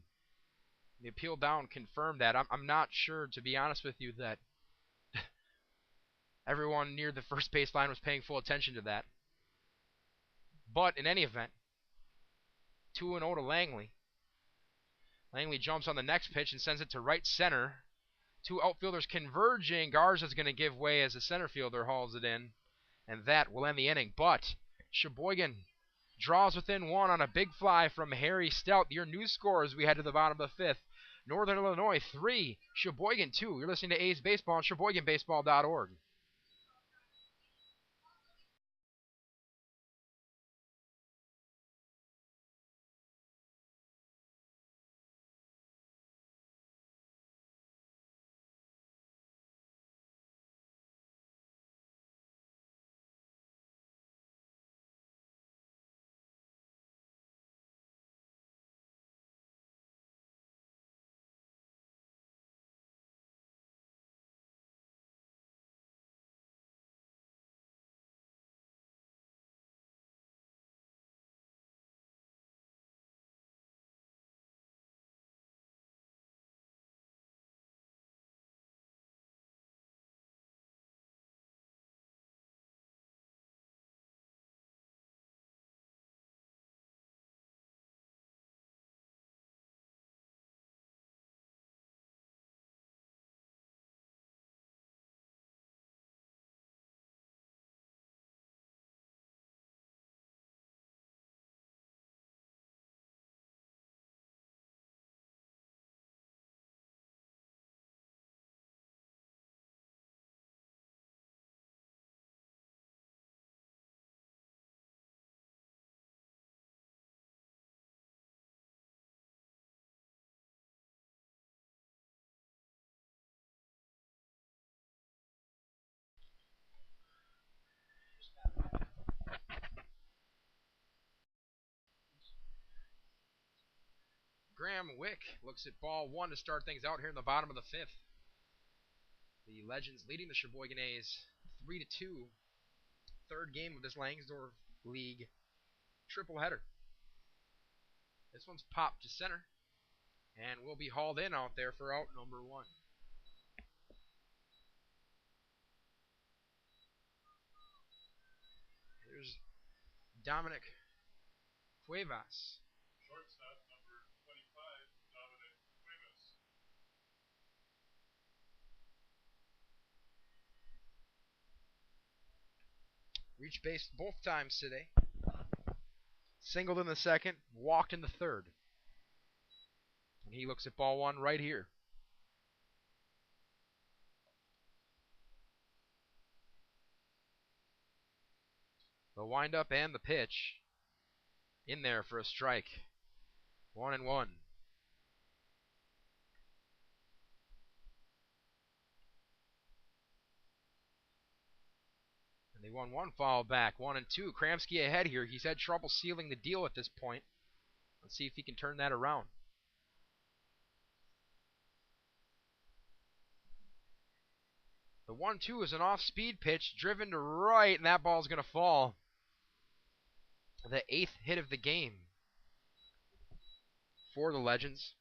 The appeal down confirmed that. I'm not sure, to be honest with you, that everyone near the first baseline was paying full attention to that. But in any event, 2-0 to Langley. Langley jumps on the next pitch and sends it to right center. Two outfielders converging. Garza's going to give way as the center fielder hauls it in. And that will end the inning. But Sheboygan draws within one on a big fly from Harry Stout. Your new score as we head to the bottom of the fifth. Northern Illinois 3, Sheboygan 2. You're listening to A's Baseball on SheboyganBaseball.org. Graham Wick looks at ball one to start things out here in the bottom of the fifth. The Legends leading the Sheboygan A's 3-2. Third game of this Langsdorff League triple header. This one's popped to center and will be hauled in out there for out number one. Here's Dominic Cuevas. Shortstop number 25, Dominic Cuevas. Reached base both times today. Singled in the second, walked in the third. And he looks at ball one right here. The windup and the pitch in there for a strike. 1-1. And they won one foul back. 1-2. Kramsky ahead here. He's had trouble sealing the deal at this point. Let's see if he can turn that around. The 1-2 is an off-speed pitch driven to right, and that ball's going to fall. The 8th hit of the game for the Legends.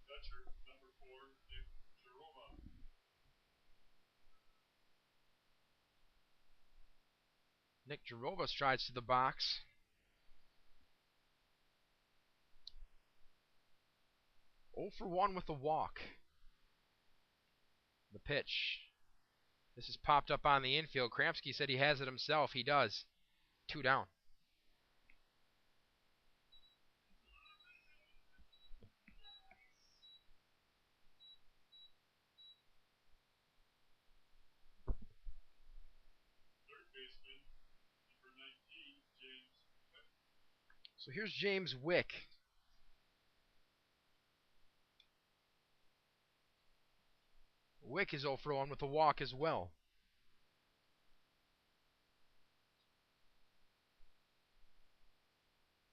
Catcher number 4, Nick Jarova. Nick Jarova strides to the box. For 1 with the walk. The pitch. This is popped up on the infield. Kramsky said he has it himself. He does. 2 down. Third baseman number 19, James Wick. So here's James Wick. Wick is 0 for 1 with a walk as well.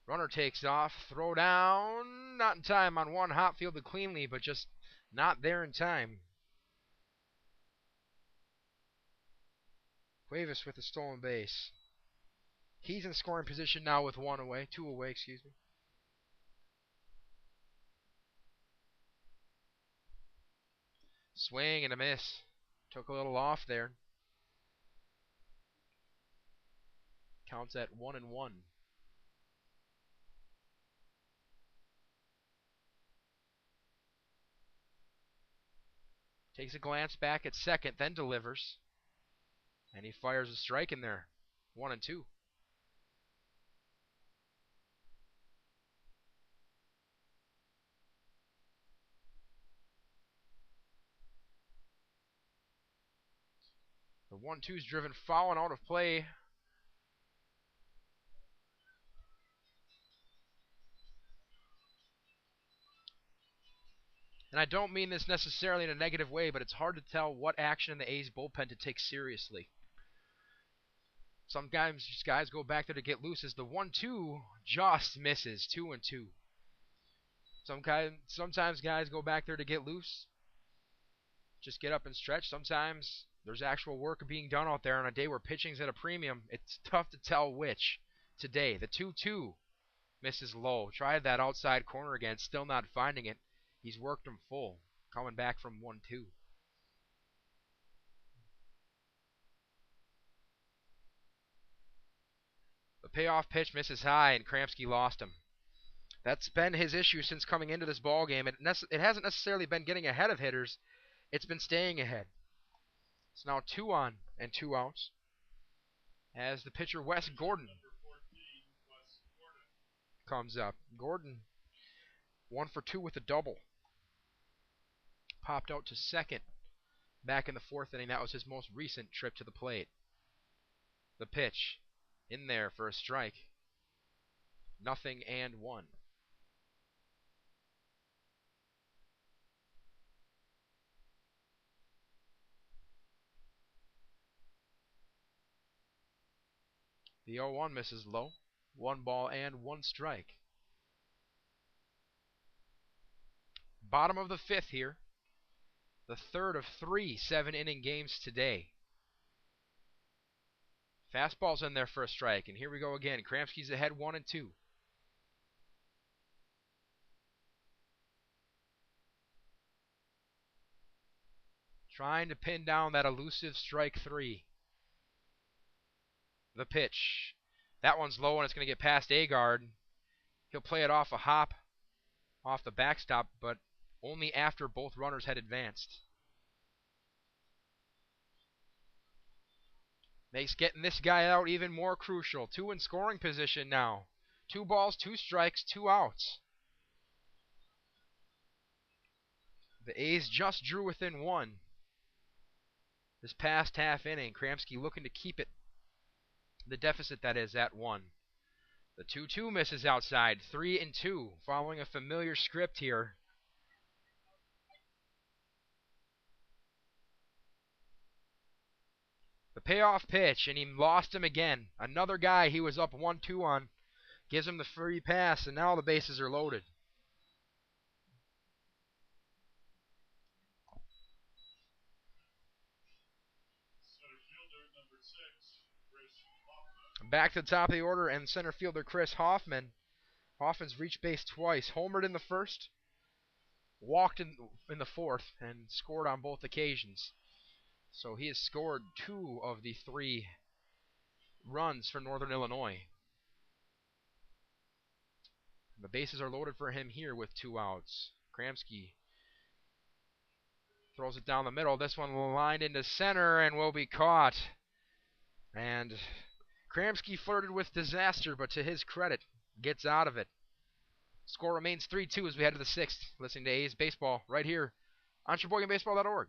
Runner takes off, throw down, not in time on one, hot fielded cleanly, but just not there in time. Cuevas with a stolen base. He's in scoring position now with 2 away, excuse me. Swing and a miss. Took a little off there. Counts at 1-1. Takes a glance back at second, then delivers. And he fires a strike in there. 1-2. The 1-2's driven foul and out of play. And I don't mean this necessarily in a negative way, but it's hard to tell what action in the A's bullpen to take seriously. Sometimes guys go back there to get loose as the 1-2 just misses. 2-2. Sometimes guys go back there to get loose. Just get up and stretch. Sometimes there's actual work being done out there on a day where pitching's at a premium. It's tough to tell which today. The 2-2 misses low. Tried that outside corner again, still not finding it. He's worked him full, coming back from 1-2. The payoff pitch misses high, and Kramsky lost him. That's been his issue since coming into this ball game. It hasn't necessarily been getting ahead of hitters. It's been staying ahead. It's now 2 on and 2 outs. As the pitcher Wes Gordon comes up. Gordon 1 for 2 with a double. Popped out to second back in the 4th inning. That was his most recent trip to the plate. The pitch in there for a strike. 0-1. The 0-1 misses low. 1 ball and 1 strike. Bottom of the 5th here. The third of 3 7-inning games today. Fastball's in there for a strike, and here we go again. Kramski's ahead 1-2. Trying to pin down that elusive strike 3. The pitch. That one's low, and it's going to get past Agard. He'll play it off a hop, off the backstop, but only after both runners had advanced. Makes getting this guy out even more crucial. 2 in scoring position now. 2 balls, 2 strikes, 2 outs. The A's just drew within 1 this past half inning. Kramski looking to keep it, the deficit that is, at 1. The 2-2 misses outside. 3-2, following a familiar script here. The payoff pitch, and he lost him again. Another guy he was up 1-2 on gives him the free pass, and now the bases are loaded. Back to the top of the order, and center fielder Chris Hoffman. Hoffman's reached base twice. Homered in the first, walked in the fourth, and scored on both occasions. So he has scored 2 of the 3 runs for Northern Illinois. The bases are loaded for him here with 2 outs. Kramski throws it down the middle. This one lined into center and will be caught. And Kramski flirted with disaster, but to his credit, gets out of it. Score remains 3-2 as we head to the 6th. Listening to A's Baseball right here on SheboyganBaseball.org.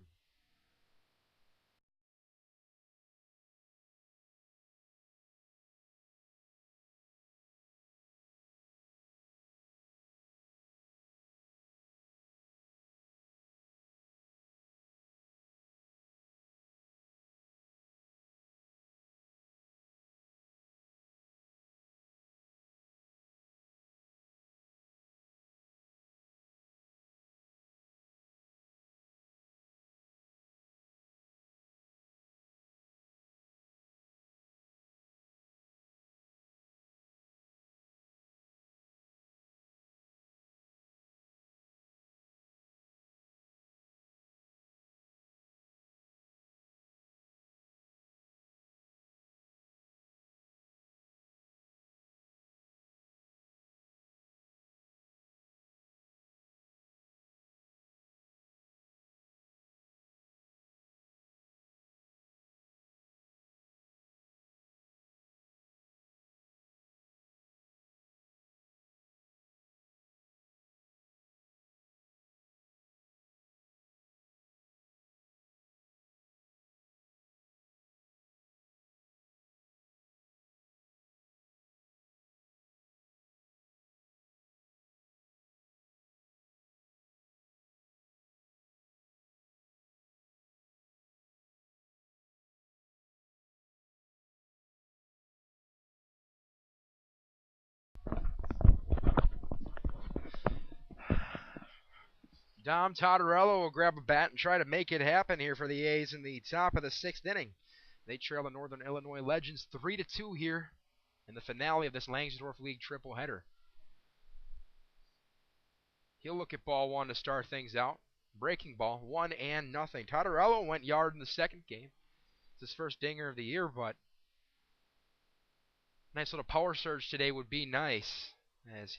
Dom Totterello will grab a bat and try to make it happen here for the A's in the top of the 6th inning. They trail the Northern Illinois Legends 3-2 here in the finale of this Langsdorf League triple header. He'll look at ball 1 to start things out. Breaking ball, 1-0. Totterello went yard in the second game. It's his first dinger of the year, but nice little power surge today would be nice, as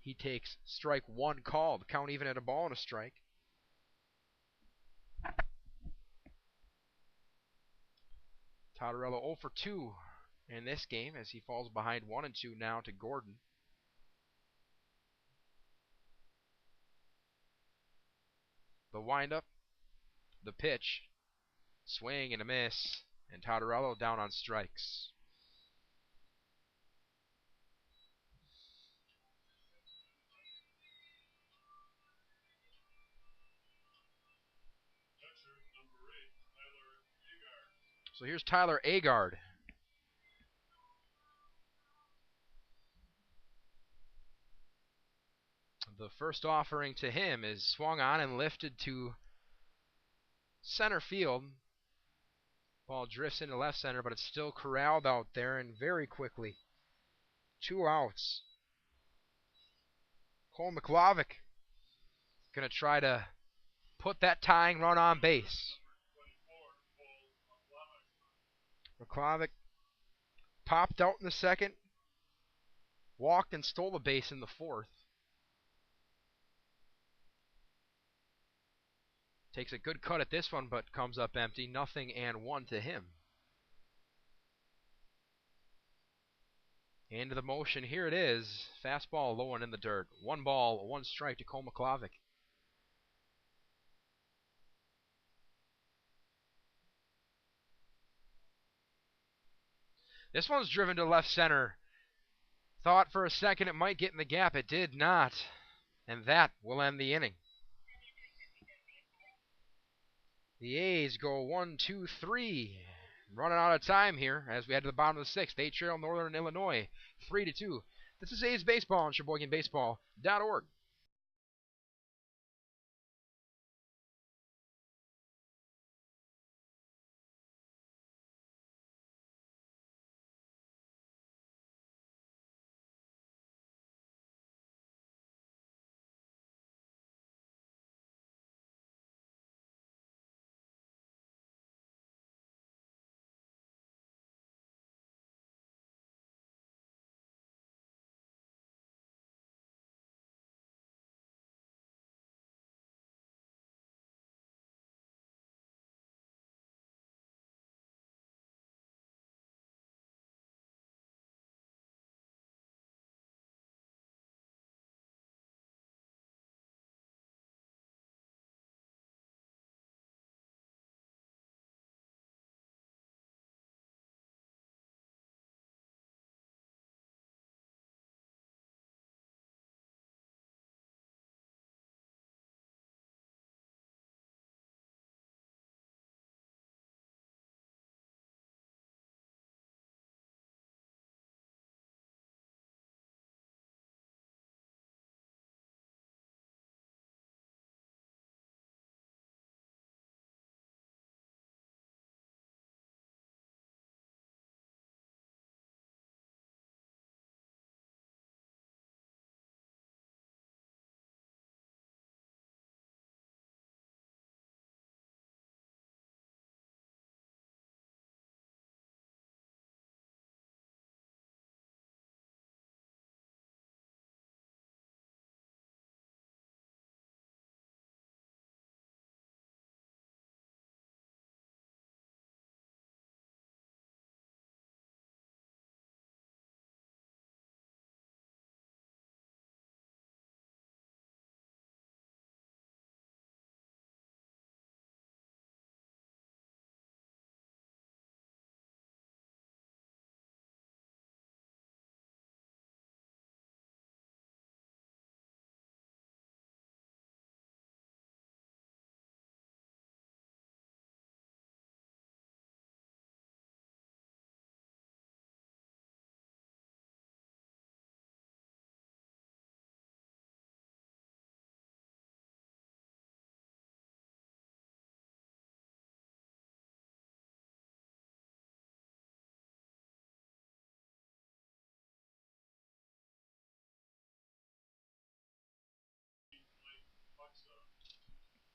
he takes strike 1 called. Count even at a ball and a strike. Totterello 0 for 2 in this game as he falls behind 1-2 now to Gordon. The windup, the pitch, swing and a miss, and Totterello down on strikes. So here's Tyler Agard. the first offering to him is swung on and lifted to center field. Ball drifts into left center, but it's still corralled out there, and very quickly, 2 outs. Cole McLavick going to try to put that tying run on base. McLavick popped out in the second, walked and stole a base in the fourth. Takes a good cut at this one, but comes up empty. 0-1 to him. Into the motion, here it is. Fastball low and in the dirt. 1 ball, 1 strike to Cole McLavick. This one's driven to left center. Thought for a second it might get in the gap. It did not. And that will end the inning. The A's go 1, 2, 3. Running out of time here as we head to the bottom of the 6th. They trail Northern Illinois 3-2. This is A's Baseball on SheboyganBaseball.org.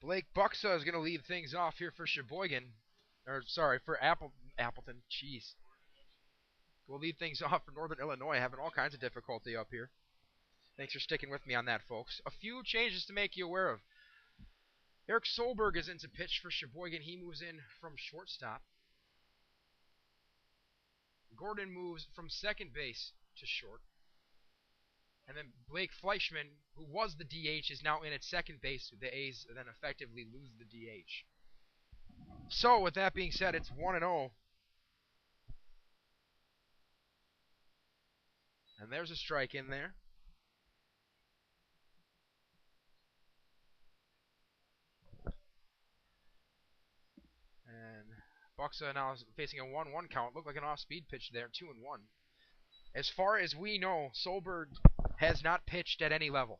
Blake Buxa is going to lead things off here for Sheboygan. For Appleton. Jeez. We'll lead things off for Northern Illinois, having all kinds of difficulty up here. Thanks for sticking with me on that, folks. A few changes to make you aware of. Eric Solberg is in to pitch for Sheboygan. He moves in from shortstop. Gordon moves from second base to short. And then Blake Fleischman, who was the DH, is now in at second base. The A's then effectively lose the DH. So, with that being said, it's 1-0. And there's a strike in there. And Buxa now is facing a 1-1 count. Looked like an off-speed pitch there, 2-1. As far as we know, Solberg has not pitched at any level.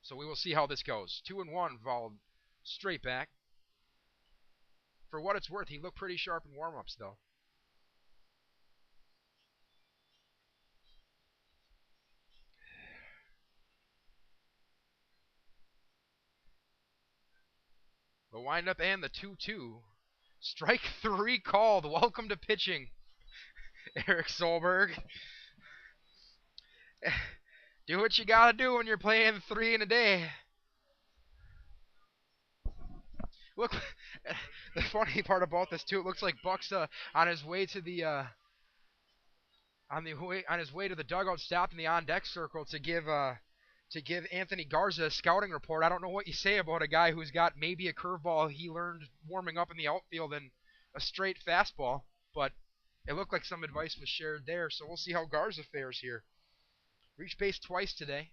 So we will see how this goes. 2-1 followed straight back. For what it's worth, he looked pretty sharp in warm-ups, though. The windup and the 2-2. Strike 3 called. Welcome to pitching, Eric Solberg. Do what you gotta do when you're playing 3 in a day. Look, the funny part about this too, it looks like Buck's on his way to the on his way to the dugout, stopped in the on deck circle to give Anthony Garza a scouting report. I don't know what you say about a guy who's got maybe a curveball he learned warming up in the outfield and a straight fastball, but it looked like some advice was shared there. So we'll see how Garza fares here. Reached base twice today.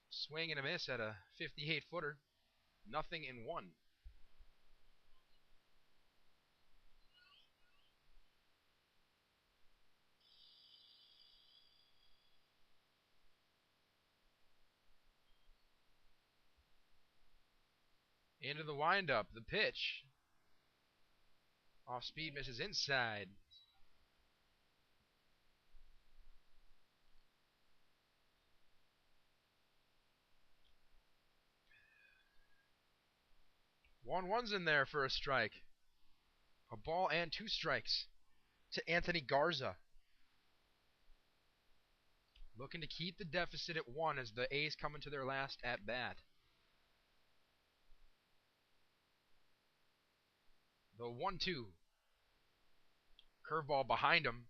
Swing and a miss at a 58-footer. Nothing in 1. Into the windup. The pitch. Off speed, misses inside. One's in there for a strike. A ball and 2 strikes to Anthony Garza. Looking to keep the deficit at 1 as the A's come into their last at-bat. The 1-2. Curveball behind him.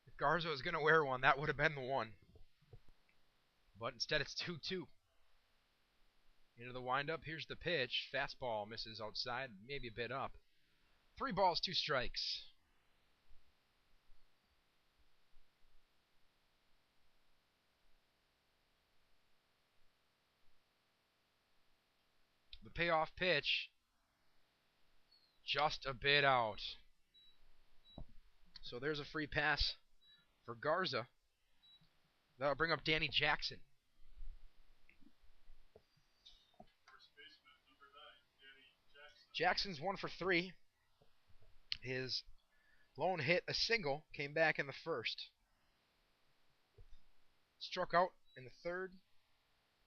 If Garza was going to wear one, that would have been the 1. But instead it's 2-2. Into the windup. Here's the pitch. Fastball misses outside, maybe a bit up. 3 balls, 2 strikes. The payoff pitch. Just a bit out. So there's a free pass for Garza. That'll bring up Danny Jackson. First baseman, number 9, Danny Jackson. Jackson's 1 for 3. His lone hit, a single, came back in the first. Struck out in the third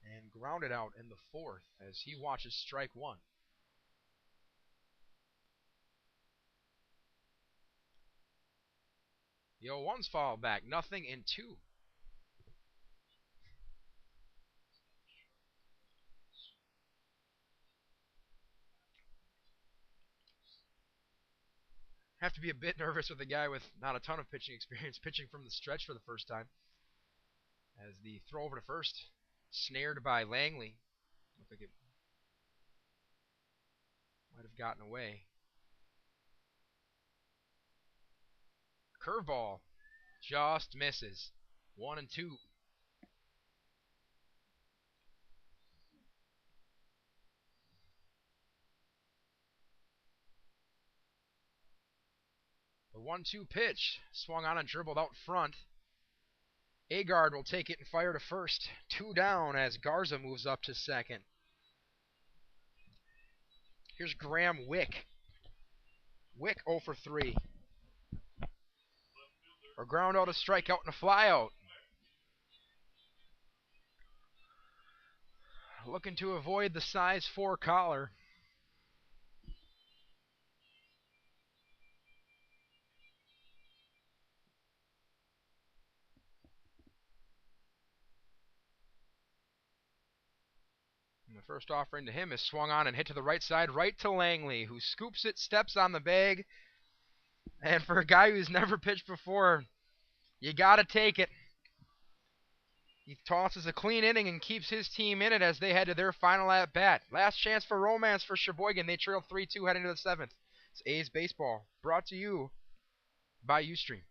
and grounded out in the fourth as he watches strike 1. The 0-1's followed back, nothing in 2. Have to be a bit nervous with a guy with not a ton of pitching experience pitching from the stretch for the first time. As the throw over to first, snared by Langley. Looked like it might have gotten away. Curveball just misses. 1-2. The 1-2 pitch swung on and dribbled out front. Agard will take it and fire to first. 2 down as Garza moves up to second. Here's Graham Wick. Wick 0 for 3. A ground out, a strikeout, and a flyout. Looking to avoid the size 4 collar. And the first offering to him is swung on and hit to the right side, right to Langley, who scoops it, steps on the bag. And for a guy who's never pitched before, you got to take it. He tosses a clean inning and keeps his team in it as they head to their final at-bat. Last chance for romance for Sheboygan. They trail 3-2 heading to the 7th. It's A's Baseball, brought to you by Ustream.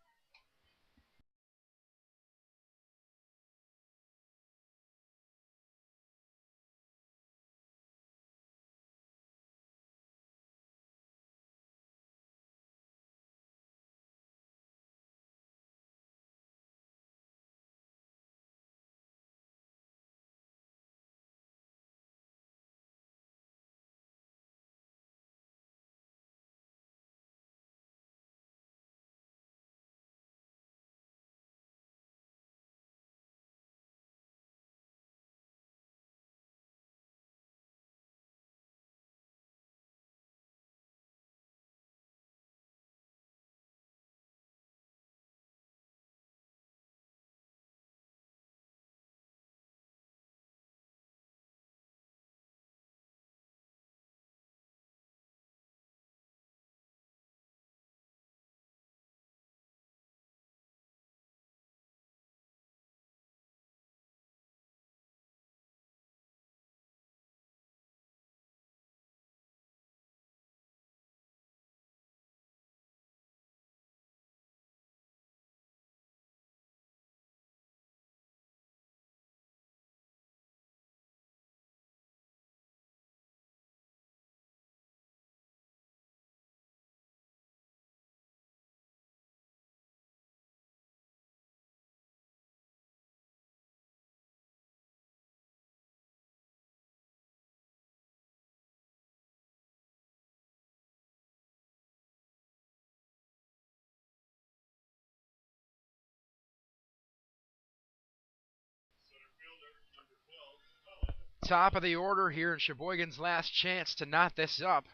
Top of the order here in Sheboygan's last chance to knot this up.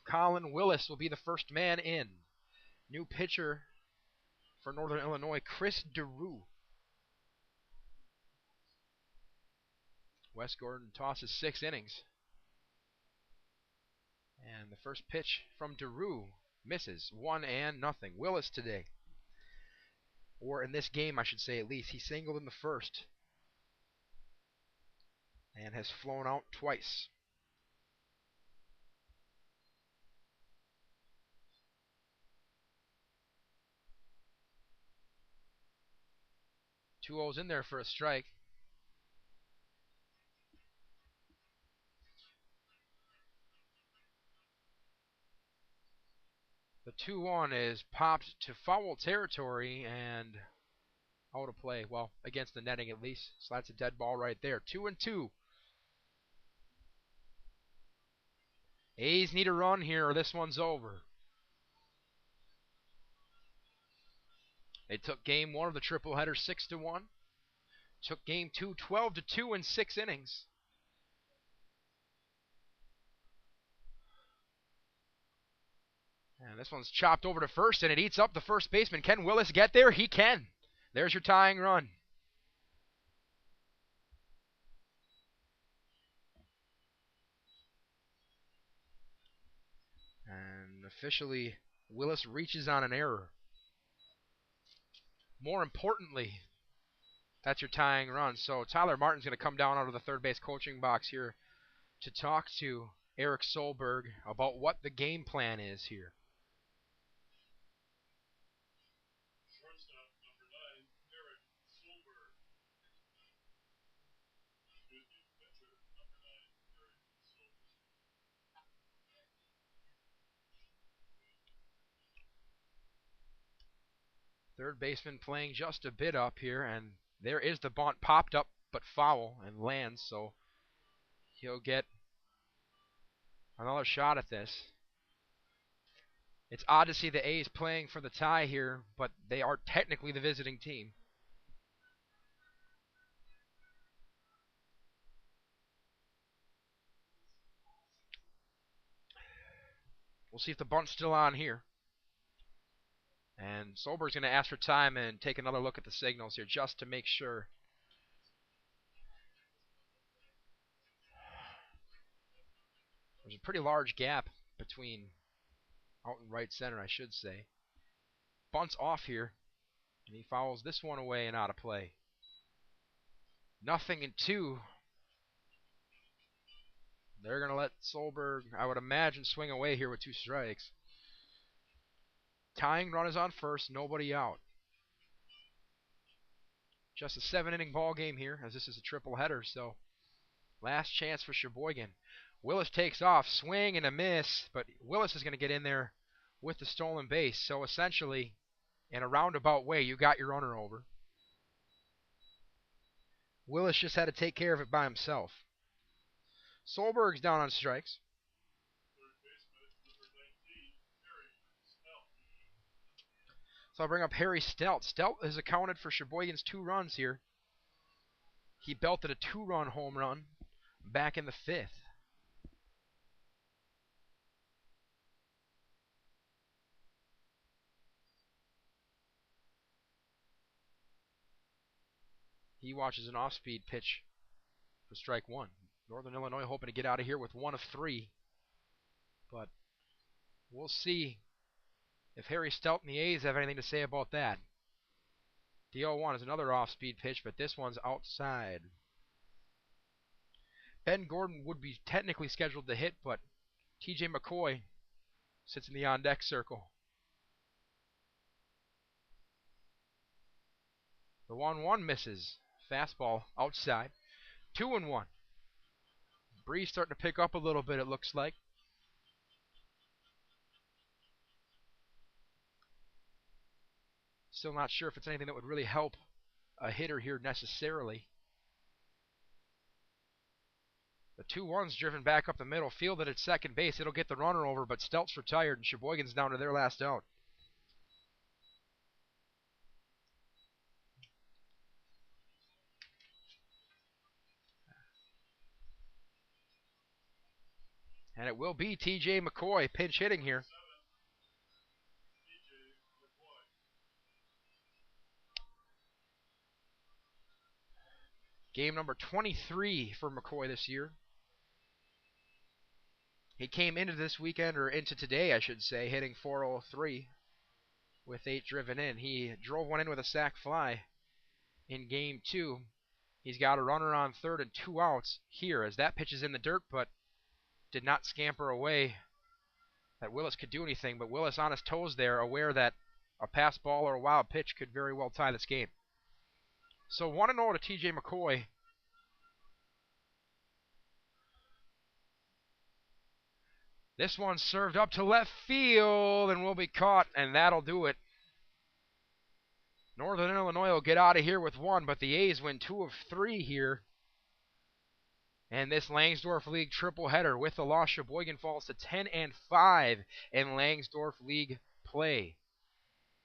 Colin Willis will be the first man in. New pitcher for Northern Illinois, Chris DeRue. Wes Gordon tosses 6 innings. And the first pitch from DeRue misses. 1-0. Willis today. Or in this game, I should say, at least. He singled in the first. And has flown out twice. Two O's in there for a strike. The 2-1 is popped to foul territory and out of play. Well, against the netting at least. So that's a dead ball right there. 2-2. A's need a run here or this one's over. They took game 1 of the tripleheader 6-1. Took game 2 12-2 in 6 innings. And this one's chopped over to first, and it eats up the first baseman. Can Willis get there? He can. There's your tying run. And officially, Willis reaches on an error. More importantly, that's your tying run. So Tyler Martin's going to come down out of the third base coaching box here to talk to Eric Solberg about what the game plan is here. Shortstop number 9, Eric Solberg. Pitcher number 9, Eric Solberg. Third baseman playing just a bit up here, and there is the bunt popped up but foul and lands, so he'll get another shot at this. It's odd to see the A's playing for the tie here, but they are technically the visiting team. We'll see if the bunt's still on here. And Solberg's going to ask for time and take another look at the signals here just to make sure. There's a pretty large gap between out and right center, I should say. Bunt's off here, and he fouls this one away and out of play. 0-2. They're going to let Solberg, I would imagine, swing away here with 2 strikes. Tying run is on first, nobody out. Just a 7-inning ball game here, as this is a triple header, so last chance for Sheboygan. Willis takes off, swing and a miss, but Willis is going to get in there with the stolen base. So essentially, in a roundabout way, you got your runner over. Willis just had to take care of it by himself. Solberg's down on strikes. Third baseman number 19, Harry Stout. So I'll bring up Harry Stout. Stout has accounted for Sheboygan's 2 runs here. He belted a 2-run home run back in the 5th. He watches an off-speed pitch for strike 1. Northern Illinois hoping to get out of here with 1 of 3. But we'll see if Harry Stout and the A's have anything to say about that. The 0-1 is another off-speed pitch, but this one's outside. Ben Gordon would be technically scheduled to hit, but TJ McCoy sits in the on-deck circle. The 1-1 misses. Fastball outside. 2-1. Breeze starting to pick up a little bit, it looks like. Still not sure if it's anything that would really help a hitter here necessarily. The 2-1's driven back up the middle, fielded at second base. It'll get the runner over, but Stelt's retired, and Sheboygan's down to their last out. And it will be TJ McCoy pinch hitting here. Game number 23 for McCoy this year. He came into this weekend, or into today, I should say, hitting .403 with 8 driven in. He drove one in with a sac fly in game 2. He's got a runner on third and 2 outs here as that pitch is in the dirt, but did not scamper away that Willis could do anything. But Willis on his toes there, aware that a pass ball or a wild pitch could very well tie this game. So 1-0 to TJ McCoy. This one served up to left field and will be caught, and that'll do it. Northern Illinois will get out of here with 1, but the A's win 2 of 3 here. And this Langsdorff League tripleheader with the loss, Sheboygan falls to 10-5 in Langsdorff League play.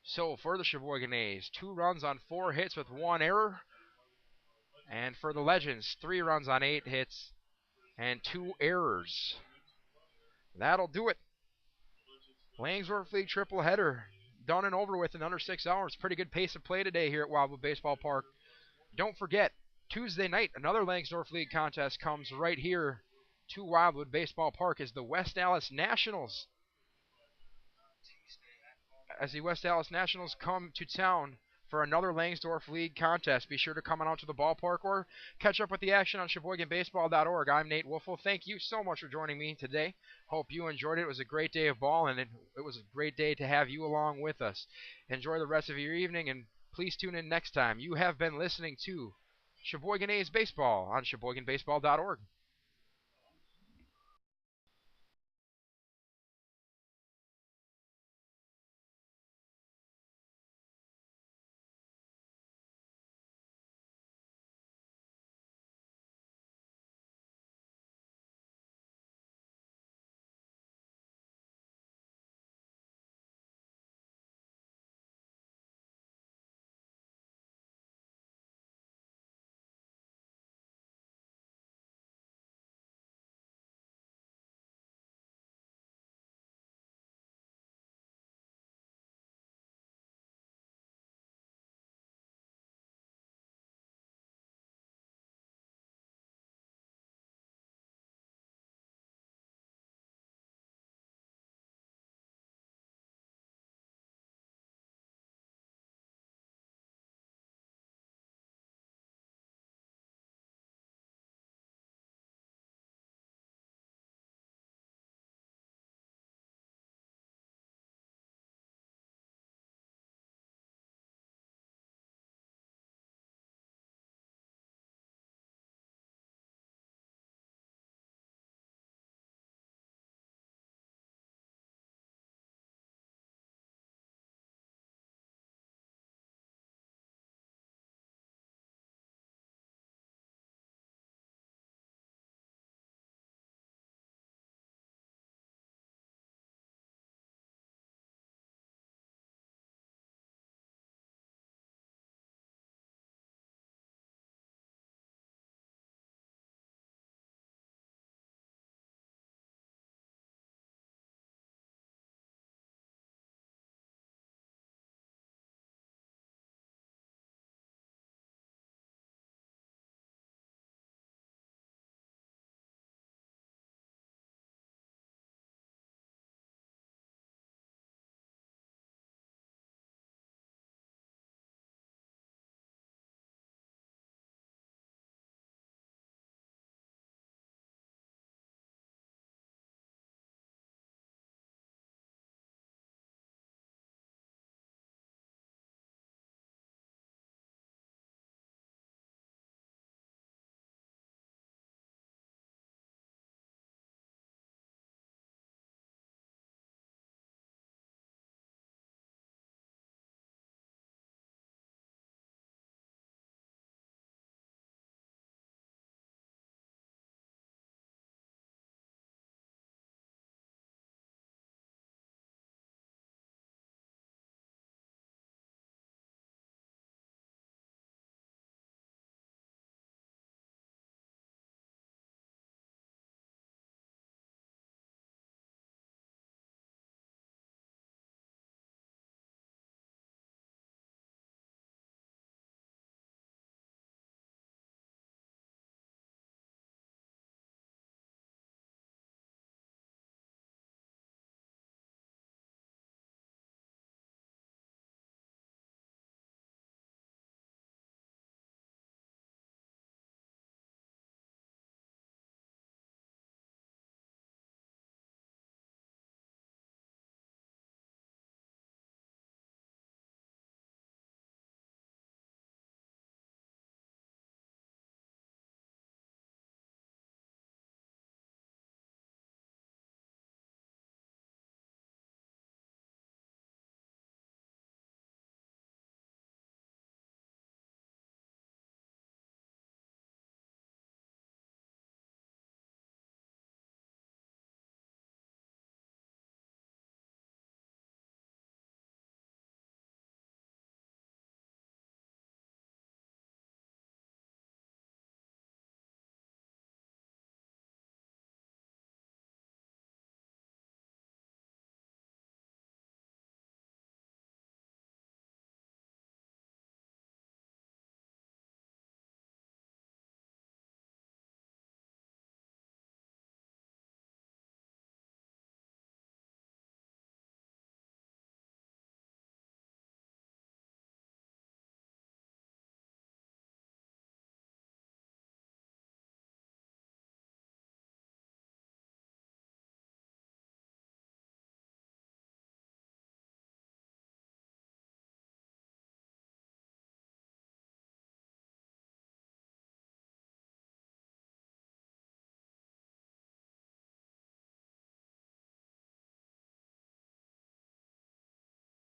So for the Sheboygan A's, 2 runs on 4 hits with 1 error. And for the Legends, 3 runs on 8 hits and 2 errors. That'll do it. Langsdorff League tripleheader done and over with in under 6 hours. Pretty good pace of play today here at Wildwood Baseball Park. Don't forget, Tuesday night, another Langsdorff League contest comes right here to Wildwood Baseball Park as the West Allis Nationals come to town for another Langsdorff League contest. Be sure to come on out to the ballpark or catch up with the action on SheboyganBaseball.org. I'm Nate Wolfel. Thank you so much for joining me today. Hope you enjoyed it. It was a great day of ball, and it was a great day to have you along with us. Enjoy the rest of your evening, and please tune in next time. You have been listening to Sheboygan A's Baseball on SheboyganBaseball.org.